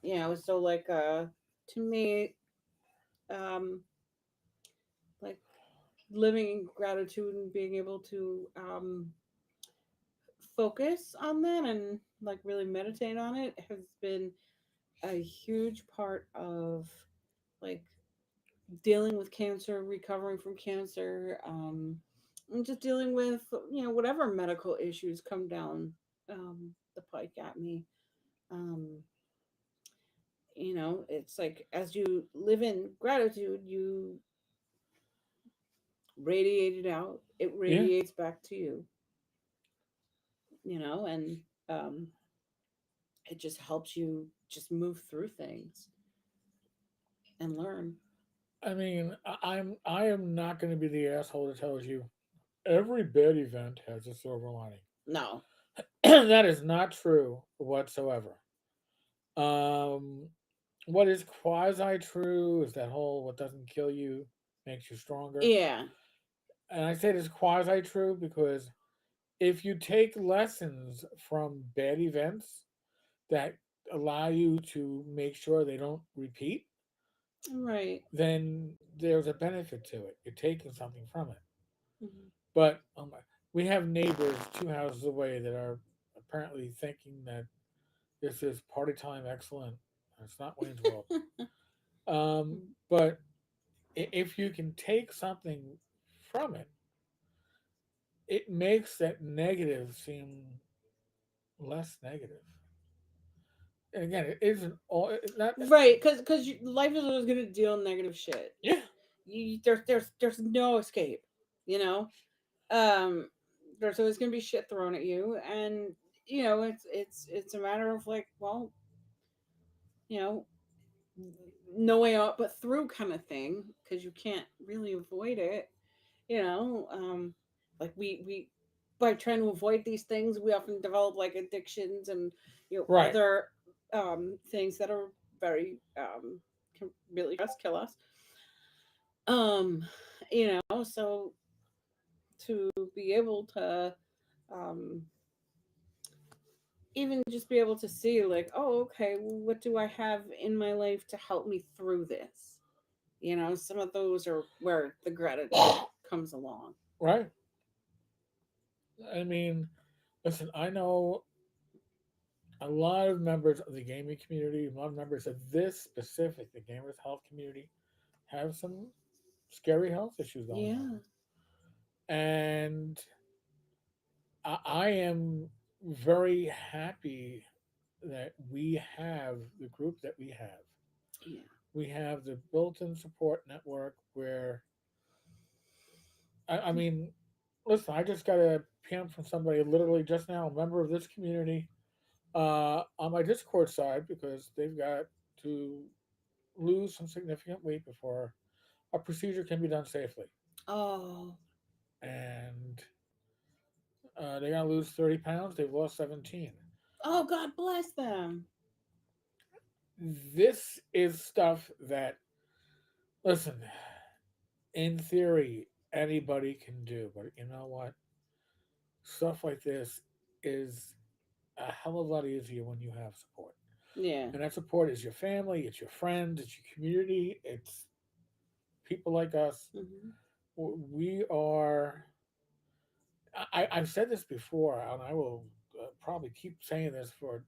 S2: So like, to me, um, like, living in gratitude and being able to focus on that and, like, really meditate on it has been a huge part of, like, dealing with cancer, recovering from cancer, and just dealing with whatever medical issues come down the pike at me. Um, it's like as you live in gratitude, you radiate it out. It
S1: Yeah,
S2: radiates back to you, and um, it just helps you just move through things and learn.
S1: I mean, I am not going to be the asshole that tells you every bad event has a silver lining.
S2: No.
S1: That is not true whatsoever. Um, what is quasi true is that whole "what doesn't kill you makes you stronger."
S2: Yeah.
S1: And I say it is quasi true because if you take lessons from bad events that allow you to make sure they don't repeat,
S2: Right.
S1: then there's a benefit to it. You're taking something from it.
S2: Mhm.
S1: But we have neighbors 2 houses away that are apparently thinking that this is party time excellent. It's not Wayne's World. But if you can take something from it, it makes that negative seem less negative. And again, it isn't all not.
S2: Right, because life is always gonna deal negative shit.
S1: Yeah,
S2: There's no escape. You know, um, there's always gonna be shit thrown at you, and it's a matter of like, well, you know, no way out but through kind of thing, because you can't really avoid it. You know, like we by trying to avoid these things, we often develop like addictions and
S1: right,
S2: other things that are very can really just kill us. Um, so to be able to um, even just be able to see like, oh, okay, well, what do I have in my life to help me through this? Some of those are where the gratitude comes along.
S1: right. I mean, listen, I know a lot of members of the gaming community, a lot of members of this specific, the gamers health community, have some scary health issues going on,
S2: Yeah,
S1: and I am very happy that we have the group that we have.
S2: yeah.
S1: We have the built-in support network where I mean, listen, I just got a PM from somebody literally just now, a member of this community, on my Discord side because they've got to lose some significant weight before a procedure can be done safely,
S2: Oh,
S1: and they got to lose 30 pounds. They've lost 17.
S2: oh, God bless them.
S1: This is stuff that, listen, in theory, anybody can do, but you know what? Stuff like this is a hell of a lot easier when you have support.
S2: Yeah.
S1: And that support is your family, it's your friends, it's your community, it's people like us.
S2: Hmm.
S1: We are, I've said this before, and I will probably keep saying this for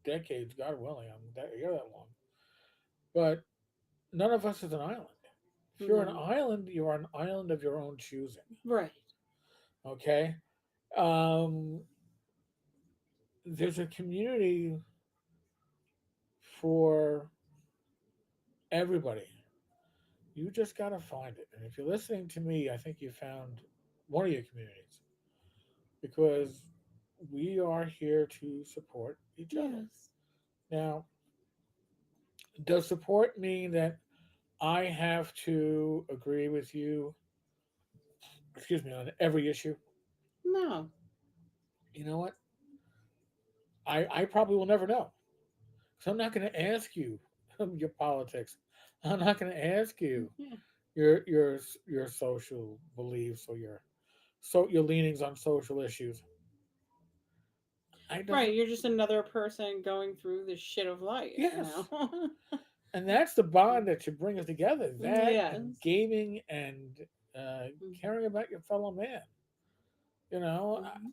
S1: decades, God willing. I'm here that long. But none of us is an island. If you're an
S2: No.
S1: island, you are an island of your own choosing.
S2: Right.
S1: Okay? Um, there's a community for everybody. You just got to find it. And if you're listening to me, I think you found one of your communities because we are here to support each other.
S2: Yes.
S1: Now, does support mean that I have to agree with you, excuse me, on every issue?
S2: No.
S1: You know what? I probably will never know. So I'm not going to ask you your politics. I'm not going to ask you
S2: Yeah.
S1: your social beliefs or your leanings on social issues. I
S2: Right.
S1: don't.
S2: You're just another person going through the shit of life, you
S1: Yes,
S2: know?
S1: and that's the bond that should bring us together. That and
S2: Yes.
S1: gaming and
S2: Hmm.
S1: caring about your fellow man. You know,
S2: Hmm.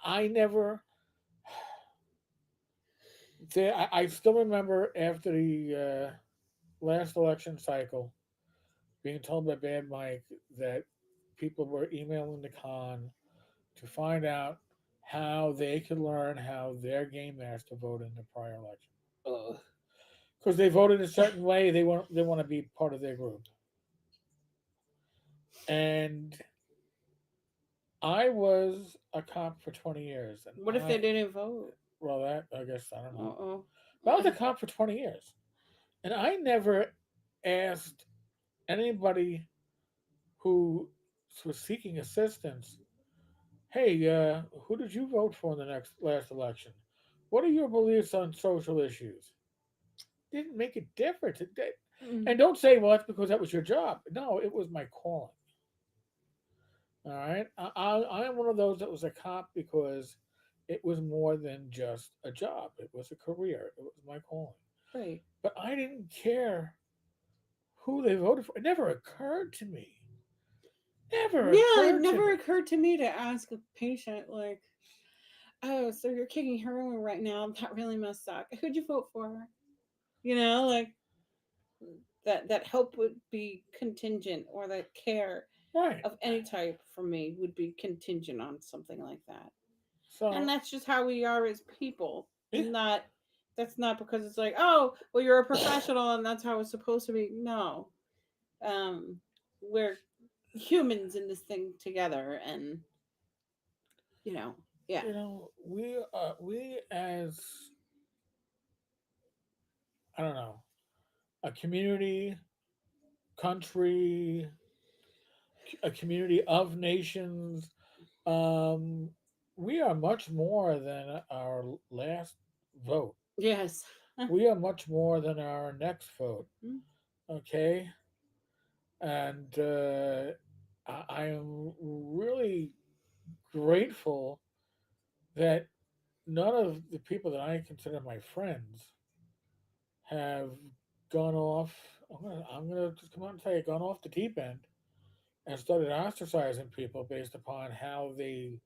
S1: I never. I still remember after the last election cycle, being told by Bad Mike that people were emailing the con to find out how they could learn how their game master voted in the prior election.
S2: Ugh.
S1: Because they voted a certain way, they want to be part of their group. And I was a cop for 20 years, and
S2: What if they didn't vote?
S1: that I guess I don't know.
S2: Uh-oh.
S1: But I was a cop for 20 years, and I never asked anybody who was seeking assistance, "Hey, who did you vote for in the last election? What are your beliefs on social issues?" Didn't make a difference. And
S2: Mm.
S1: don't say, "Well, that's because that was your job." No, it was my calling. All right, I am one of those that was a cop because it was more than just a job. It was a career. It was my calling.
S2: Right.
S1: But I didn't care who they voted for. It never occurred to me. Never
S2: Yeah, it
S1: occurred to
S2: never
S1: me.
S2: occurred to me to ask a patient, like, oh, so you're kicking heroin right now. That really must suck. Who'd you vote for? Like that help would be contingent, or that care
S1: Right.
S2: of any type for me would be contingent on something like that. And
S1: So
S2: that's just how we are as people.
S1: yeah,
S2: Not That's not because it's like, oh, well, you're a professional and that's how it's supposed to be. No. Um we're humans in this thing together, and you know, yeah.
S1: we as I don't know, a community, country, a community of nations. Um, we are much more than our last vote.
S2: Yes.
S1: We are much more than our next vote.
S2: Mm.
S1: Okay, and I am really grateful that none of the people that I consider my friends have gone off. I'm gonna just come out and say it, gone off the deep end and started ostracizing people based upon how they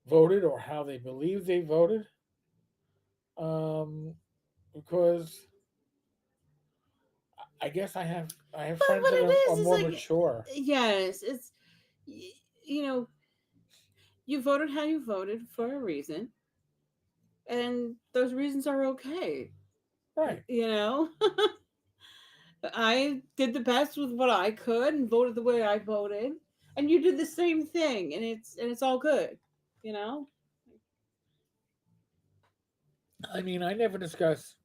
S1: voted or how they believe they voted. Um, because I guess I have
S2: But
S1: friends
S2: what
S1: that
S2: it
S1: are
S2: is
S1: more
S2: like,
S1: mature.
S2: yes, it's you know, you voted how you voted for a reason, and those reasons are okay.
S1: Right.
S2: You know, I did the best with what I could and voted the way I voted, and you did the same thing, and it's all good. You know.
S1: I mean, I never discuss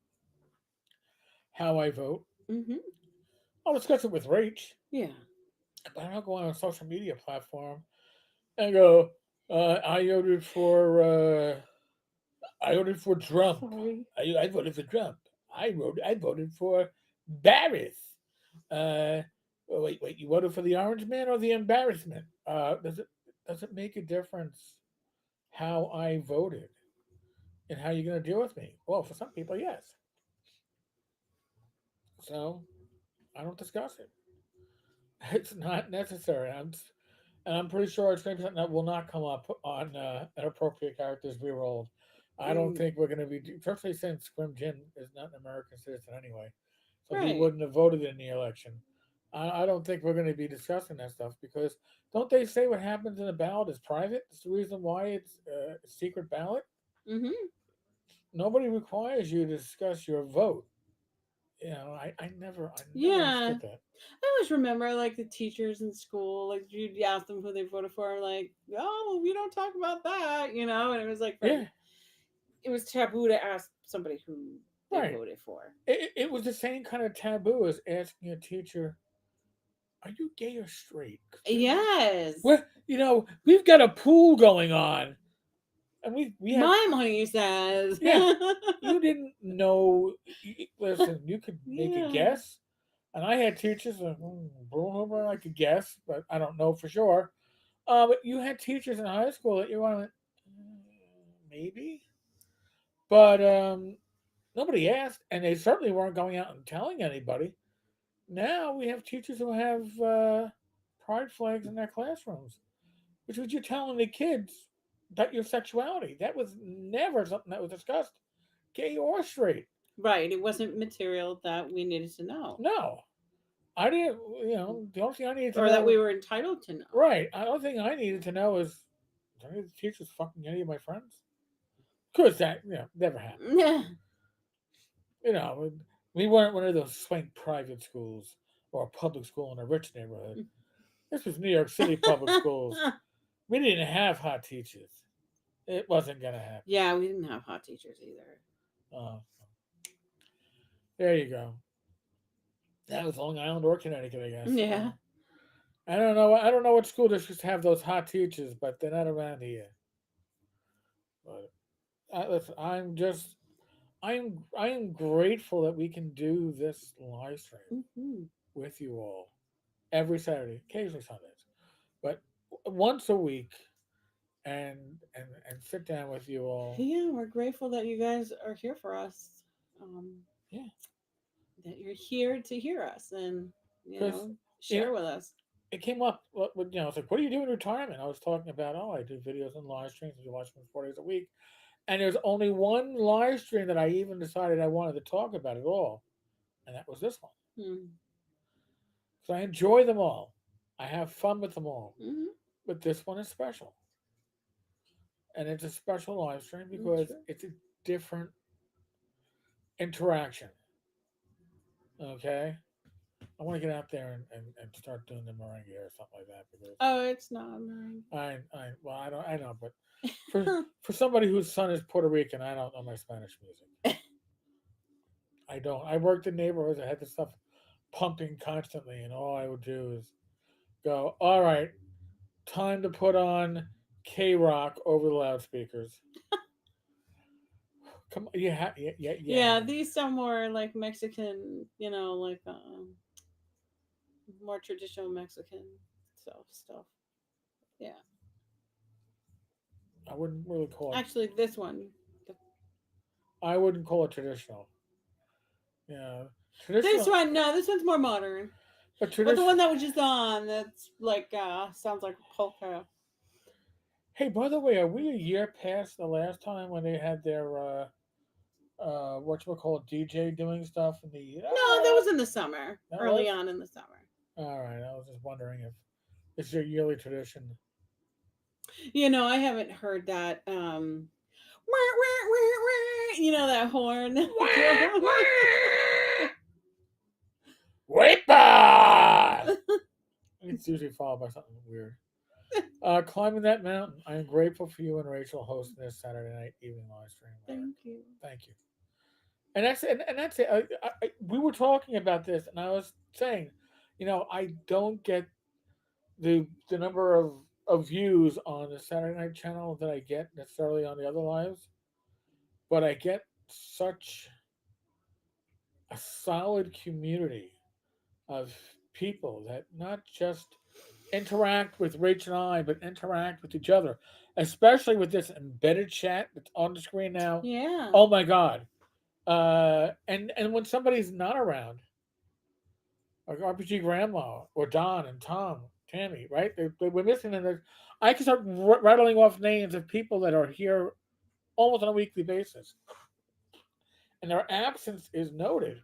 S1: how I vote.
S2: Hmm.
S1: I'll discuss it with Rach,
S2: Yeah.
S1: but I don't go on a social media platform and go, I voted for Trump.
S2: Sorry.
S1: I voted for Trump. I voted for Barris. Wait, you voted for the Orange Man or the embarrassment? Does it make a difference how I voted and how you're going to deal with me? Well, for some people, yes. So I don't discuss it. It's not necessary. And I'm pretty sure it's going to be something that will not come up on inappropriate characters we rolled. I don't
S2: Mm,
S1: think we're going to be, especially since Scrim Jin is not an American citizen anyway, so he
S2: right.
S1: wouldn't have voted in the election. I don't think we're going to be discussing that stuff because don't they say what happens in a ballot is private? It's the reason why it's a secret ballot.
S2: Hmm.
S1: Nobody requires you to discuss your vote. I never
S2: Yeah.
S1: understood that.
S2: I always remember like the teachers in school, like you'd ask them who they voted for, like, oh, we don't talk about that, and it was like
S1: Yeah,
S2: it was taboo to ask somebody who they
S1: right.
S2: voted for.
S1: It was the same kind of taboo as asking a teacher, "Are you gay or straight?" 'Cause
S2: Yes.
S1: we've got a pool going on, and we had
S2: My money says.
S1: yeah. You didn't know. Listen, you could make a
S2: Yeah.
S1: guess, and I had teachers that I could guess, but I don't know for sure. But you had teachers in high school that you went, maybe, but nobody asked, and they certainly weren't going out and telling anybody. Now we have teachers who have pride flags in their classrooms, which was you telling the kids that your sexuality. That was never something that was discussed, gay or straight.
S2: Right. It wasn't material that we needed to know.
S1: No. I didn't. The only thing I needed to
S2: or that we
S1: know.
S2: were entitled to know.
S1: Right. The only thing I needed to know is, do any of the teachers fucking any of my friends? Because that never happened.
S2: Yeah.
S1: We weren't one of those swank private schools or a public school in a rich neighborhood. This was New York City public schools. We didn't have hot teachers. It wasn't gonna happen.
S2: Yeah, we didn't have hot teachers either.
S1: Uh, there you go. That was Long Island or Connecticut, I guess.
S2: Yeah.
S1: I don't know. I don't know what school districts have those hot teachers, but they're not around here. But listen, I am grateful that we can do this live stream
S2: Hmm.
S1: with you all every Saturday, occasionally Sundays, but once a week, and sit down with you all.
S2: Yeah, we're grateful that you guys are here for us. Um,
S1: Yeah,
S2: that you're here to hear us and
S1: because you know
S2: share with us.
S1: it came up. It's like, what do you do in retirement? I was talking about, oh, I do videos and live streams. I do live streams 4 days a week, and there's only one live stream that I even decided I wanted to talk about at all, and that was this one.
S2: Hmm.
S1: So I enjoy them all. I have fun with them all,
S2: Hmm.
S1: but this one is special, and it's a special live stream because
S2: Sure.
S1: it's a different interaction. Okay, I want to get out there and start doing the merengue or something like that because
S2: Oh, it's not mine.
S1: I know, but for somebody whose son is Puerto Rican, I don't know my Spanish music. I don't. I worked in neighborhoods that had this stuff pumping constantly, and all I would do is go, all right, time to put on K Rock over the loudspeakers. Come on,
S2: Yeah,
S1: yeah.
S2: these sound more like Mexican, like more traditional Mexican stuff. Yeah.
S1: I wouldn't really call it.
S2: Actually, this one, the,
S1: I wouldn't call it traditional. Yeah,
S2: this
S1: traditional,
S2: one, no, this one's more modern.
S1: but
S2: But the
S1: traditional.
S2: one that was just on, that's like sounds like polka.
S1: Hey, by the way, are we a year past the last time when they had their what you call DJ doing stuff in the
S2: No, that was in the summer,
S1: that
S2: early
S1: was
S2: on in the summer.
S1: all right. I was just wondering if it's your yearly tradition.
S2: I haven't heard that. That horn.
S1: Weepa! It's usually followed by something weird. Climbing that mountain. I am grateful for you and Rachel hosting this Saturday night evening live stream, Eric.
S2: Thank you.
S1: Thank you. And that's it. We were talking about this, and I was saying, I don't get the number of views on the Saturday Night Channel that I get necessarily on the other lives, but I get such a solid community of people that not just interact with Rach and I, but interact with each other, especially with this embedded chat that's on the screen now.
S2: Yeah.
S1: Oh my God! And when somebody's not around, like RPG Grandma or Don and Tom, Tammy, right? They were missing, and I can start rattling off names of people that are here almost on a weekly basis, and their absence is noted.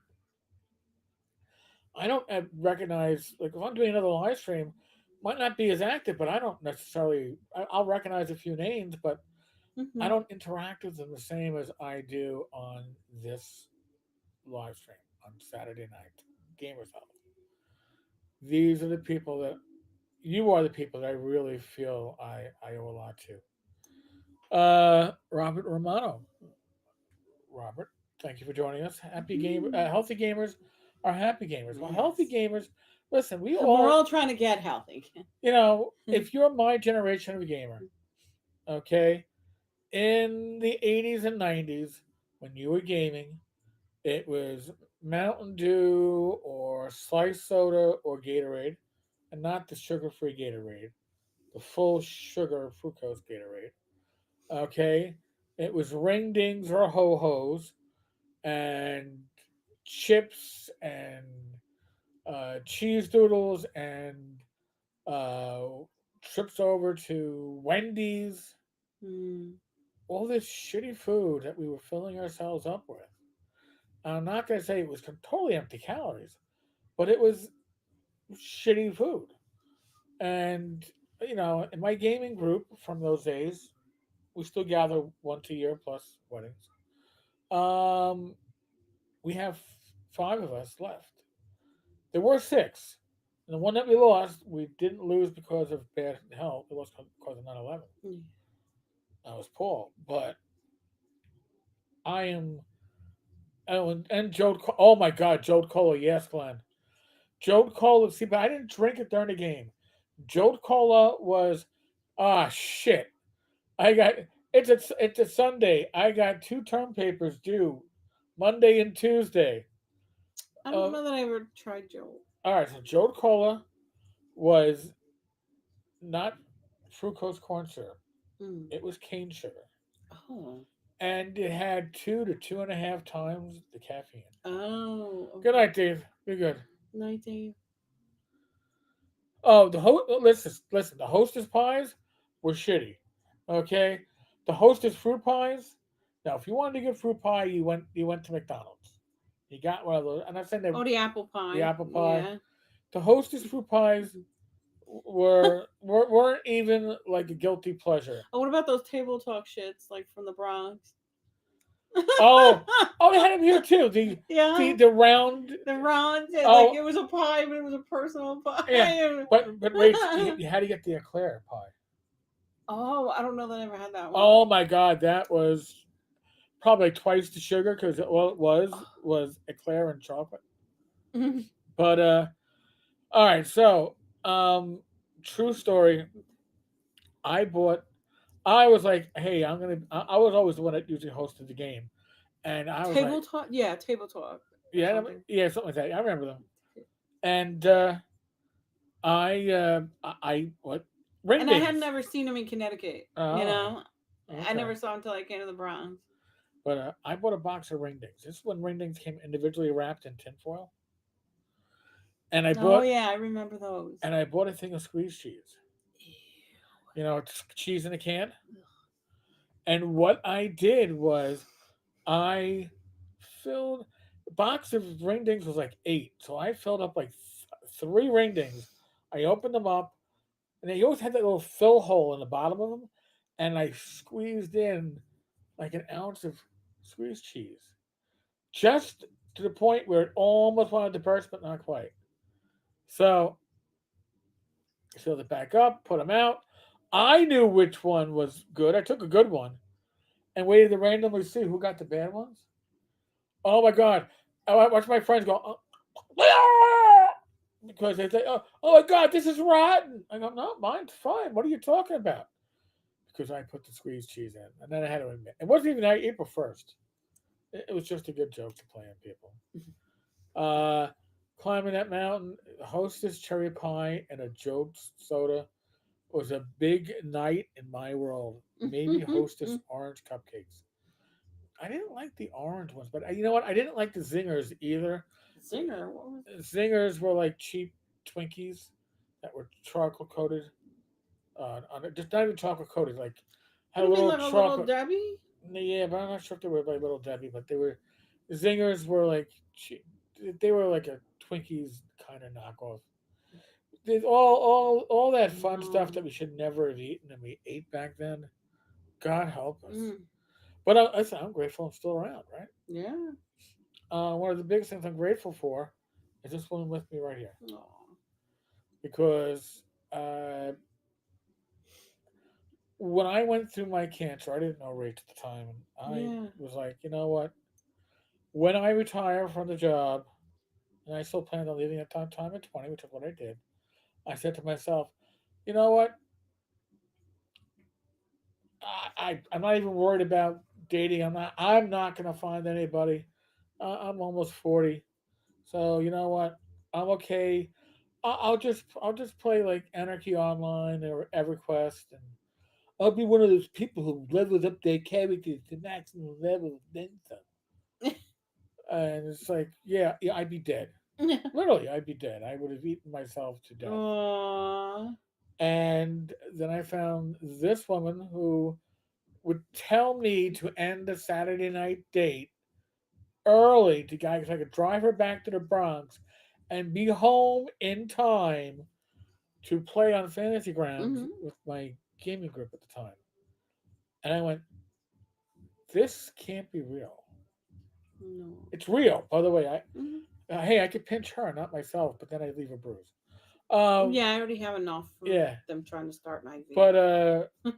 S1: I don't recognize, like, if I'm doing another live stream, might not be as active, but I don't necessarily. I'll recognize a few names, but I
S2: Hmm.
S1: don't interact with them the same as I do on this live stream on Saturday night. Gamers Health. These are the people that you are the people that I really feel I owe a lot to. Robert Romano. Robert, thank you for joining us. Healthy gamers are happy gamers. Well, healthy
S2: Yes.
S1: gamers, listen, we
S2: We're
S1: all,
S2: all trying to get healthy.
S1: if you're my generation of gamer, okay, in the 80s and 90s, when you were gaming, it was Mountain Dew or Slice Soda or Gatorade, and not the sugar free Gatorade, the full sugar fructose Gatorade. Okay, it was ring dings or ho hos and chips and cheese doodles and uh, trips over to Wendy's.
S2: Mm.
S1: All this shitty food that we were filling ourselves up with. I'm not going to say it was totally empty calories, but it was. shitty food. And in my gaming group from those days, we still gather once a year plus weddings. Um, we have five of us left. There were six. And the one that we lost, we didn't lose because of bad health. It was because of 9/11.
S2: Yeah.
S1: That was Paul. But I am. Oh, and Joe. Oh my God, Joe Cola. Yes, Glenn. Joe Cola. See, but I didn't drink it during the game. Joe Cola was. Ah, shit. I got. It's a Sunday. I got two term papers due, Monday and Tuesday.
S2: I don't
S1: Uh,
S2: know that I ever tried Joel.
S1: all right. So Joe Cola was not fructose corn syrup.
S2: Mm.
S1: It was cane sugar,
S2: Oh.
S1: and it had 2 to 2.5 times the caffeine.
S2: Oh,
S1: Good
S2: okay.
S1: night, Dave. Be good.
S2: Night, Dave.
S1: Oh, listen. The Hostess pies were shitty. Okay, the Hostess fruit pies. Now, if you wanted to get fruit pie, you went to McDonald's. You got one of those. I'm not saying
S2: Oh, the apple
S1: the
S2: pie.
S1: apple pie.
S2: Yeah.
S1: The Hostess fruit pies
S2: Mhm.
S1: weren't even like a guilty pleasure.
S2: Oh, what about those table talk shits like from the Bronx?
S1: Oh, oh, they had them here too. The the
S2: Yeah.
S1: the round.
S2: The Ron said like
S1: Oh,
S2: it was a pie, but it was a personal
S1: yeah.
S2: pie.
S1: But Rach, you had to get the eclair pie.
S2: Oh, I don't know that I ever had that one.
S1: Oh my God, that was probably twice the sugar because all it was eclair and chocolate. But all right. So true story. I bought. I was like, hey, I'm gonna. I was always the one that usually hosted the game, and I was
S2: Table
S1: like,
S2: talk, yeah, table talk or
S1: yeah,
S2: something.
S1: yeah, something like that. I remember them. And I what ring
S2: And I had
S1: dings.
S2: never seen him in Connecticut. You
S1: Oh,
S2: know, I
S1: okay.
S2: never saw him until I came to the Bronx.
S1: But I bought a box of ring dings. This is when ring dings came individually wrapped in tinfoil, and I
S2: Oh
S1: bought
S2: yeah, I remember those.
S1: and I bought a thing of squeezed cheese. It's cheese in a can. And what I did was I filled the box of ring dings was like eight, so I filled up like three ring dings. I opened them up, and they always had that little fill hole in the bottom of them, and I squeezed in like an ounce of squeezed cheese, just to the point where it almost wanted to burst, but not quite. So I filled it back up, put them out. I knew which one was good. I took a good one and waited to randomly see who got the bad ones. Oh my God! I watch my friends go, because they say, oh my God, this is rotten. I go, no, mine's fine. What are you talking about? Because I put the squeezed cheese in, and then I had to admit it wasn't even April 1st. It was just a good joke to play on people. Uh, Climbing that mountain, Hostess cherry pie and a Jolt soda was a big night in my world. Maybe Hostess orange cupcakes. I didn't like the orange ones, but you know what? I didn't like the zingers either.
S2: Singer, what was?
S1: Zingers were like cheap Twinkies that were chocolate coated. On it, just not even chocolate coated, like had
S2: What
S1: a
S2: do you mean,
S1: little
S2: like a little
S1: chocolate.
S2: Debbie?
S1: Yeah, but I'm not sure if they were like Little Debbie, but they were. Zingers were like they were like a Twinkies kind of knockoff. All that fun stuff
S2: No.
S1: that we should never have eaten and we ate back then. God help us.
S2: Mm,
S1: But listen, I'm grateful I'm still around, right?
S2: yeah.
S1: One of the biggest things I'm grateful for is this woman with me right here.
S2: Oh.
S1: Because uh, when I went through my cancer, I didn't know Rach at the time. And I
S2: Yeah.
S1: was like, you know what? When I retire from the job, and I still planned on leaving at time at 20, which is what I did, I said to myself, you know what? I'm not even worried about dating. I'm not going to find anybody. I'm almost 40. So, you know what? I'm okay. I'll just play like Anarchy Online or EverQuest, and I'll be one of those people who levels up their characters to maximum level, then some. And it's like, yeah, I'd be dead. Literally, I'd be dead. I would have eaten myself to death.
S2: Aw.
S1: And then I found this woman who would tell me to end a Saturday night date early to guys so I could drive her back to the Bronx and be home in time to play on fantasy grounds
S2: Mm-hmm.
S1: with my gaming group at the time. And I went, this can't be real.
S2: No.
S1: It's real, by the way.
S2: Mm-hmm.
S1: Hey, I could pinch her, not myself, but then I leave a bruise. Um,
S2: Yeah, I already have enough from
S1: yeah,
S2: them trying to start my
S1: but
S2: V.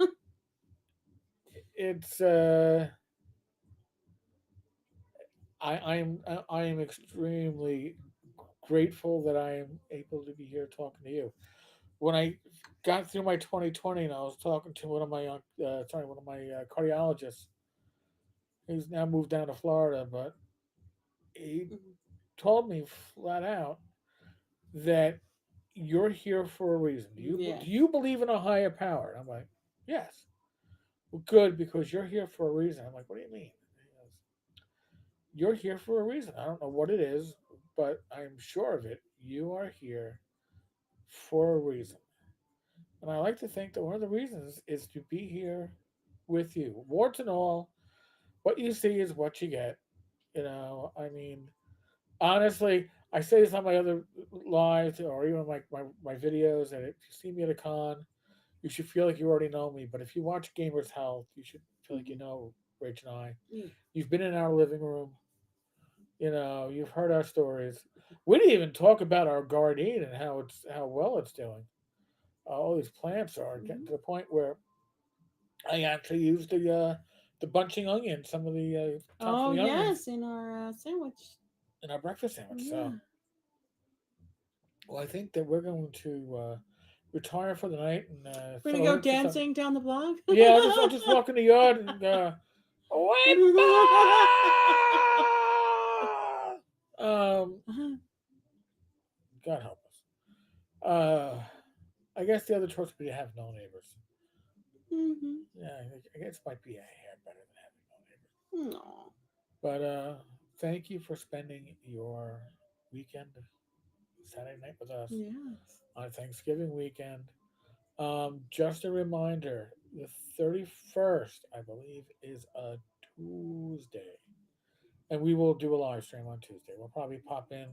S1: it's I am extremely grateful that I am able to be here talking to you. When I got through my 2020 and I was talking to one of my cardiologists, who's now moved down to Florida, but he
S2: Mhm.
S1: told me flat out that you're here for a reason. Do
S2: Yes.
S1: you believe in a higher power? And I'm like, yes. Well, good, because you're here for a reason. I'm like, what do you mean? He goes, you're here for a reason. I don't know what it is, but I'm sure of it. You are here for a reason. And I like to think that one of the reasons is to be here with you. Warts and all, what you see is what you get. I mean, honestly, I say this on my other lives or even my videos, and if you see me at a con, you should feel like you already know me. But if you watch Gamers Health, you should feel like you
S2: Hmm.
S1: know Rach and I.
S2: Yeah.
S1: You've been in our living room. You've heard our stories. We didn't even talk about our garden and how well it's doing. All these plants are getting
S2: Hmm.
S1: to the point where I actually used the bunching onion, some of the tops of
S2: Oh
S1: the onions
S2: yes, in our sandwich.
S1: in our breakfast sandwich. So,
S2: Yeah.
S1: well, I think that we're going to retire for the night and
S2: We're gonna
S1: settle
S2: go
S1: in for some.
S2: dancing down the block.
S1: Yeah, I'll just walk in the yard and Weepa!
S2: Uh-huh.
S1: God help us. I guess the other choice would be to have no neighbors.
S2: Hmm.
S1: Yeah, I guess it might be a hair better than having no neighbors.
S2: No.
S1: But thank you for spending your weekend Saturday night with us
S2: Yes.
S1: on Thanksgiving weekend. Just a reminder, the 31st, I believe, is a Tuesday. And we will do a live stream on Tuesday. We'll probably pop in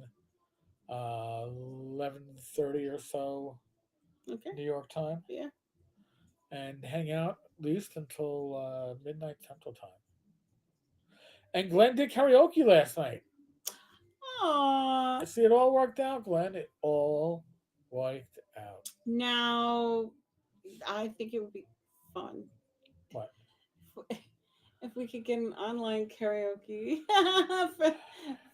S1: 11:30 or so
S2: Okay.
S1: New York time
S2: Yeah.
S1: and hang out at least until midnight Central time. And Glenn did karaoke last night. I
S2: Aw.
S1: see it all worked out, Glenn. It all worked out.
S2: Now, I think it would be fun
S1: What?
S2: if we could get an online karaoke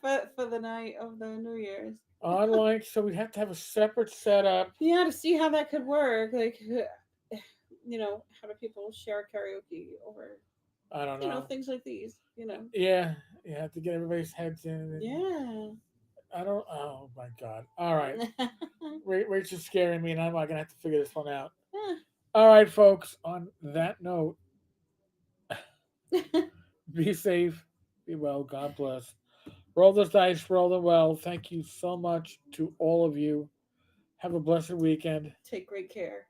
S2: for, for the night of the New Year's.
S1: Online, so we'd have to have a separate setup.
S2: Yeah, to see how that could work. Like, how do people share karaoke over,
S1: I don't know.
S2: things like these,
S1: Yeah, you have to get everybody's heads in. And
S2: Yeah.
S1: I don't. Oh my god! All right, Rachel's scaring me, and I'm gonna have to figure this one out. All right, folks. On that note, be safe, be well. God bless. Roll those dice, roll them well. Thank you so much to all of you. Have a blessed weekend.
S2: Take great care.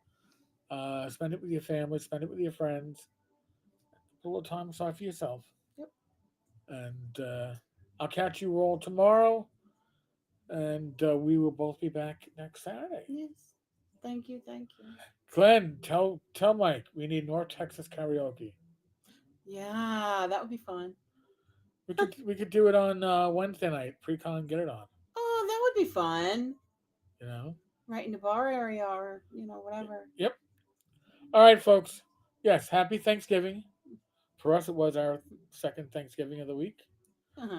S1: Spend it with your family. Spend it with your friends. Put a little time aside for yourself.
S2: Yep.
S1: And I'll catch you all tomorrow. And we will both be back next Saturday.
S2: Yes. Thank you. Thank you.
S1: Glenn, tell Mike we need North Texas karaoke.
S2: Yeah, that would be fun.
S1: We could do it on Wednesday night. Pre-con, get it on.
S2: Oh, that would be fun.
S1: You know.
S2: Right in the bar area or, whatever.
S1: Yep. All right, folks. Yes, happy Thanksgiving. For us, it was our second Thanksgiving of the week.
S2: Uh-huh.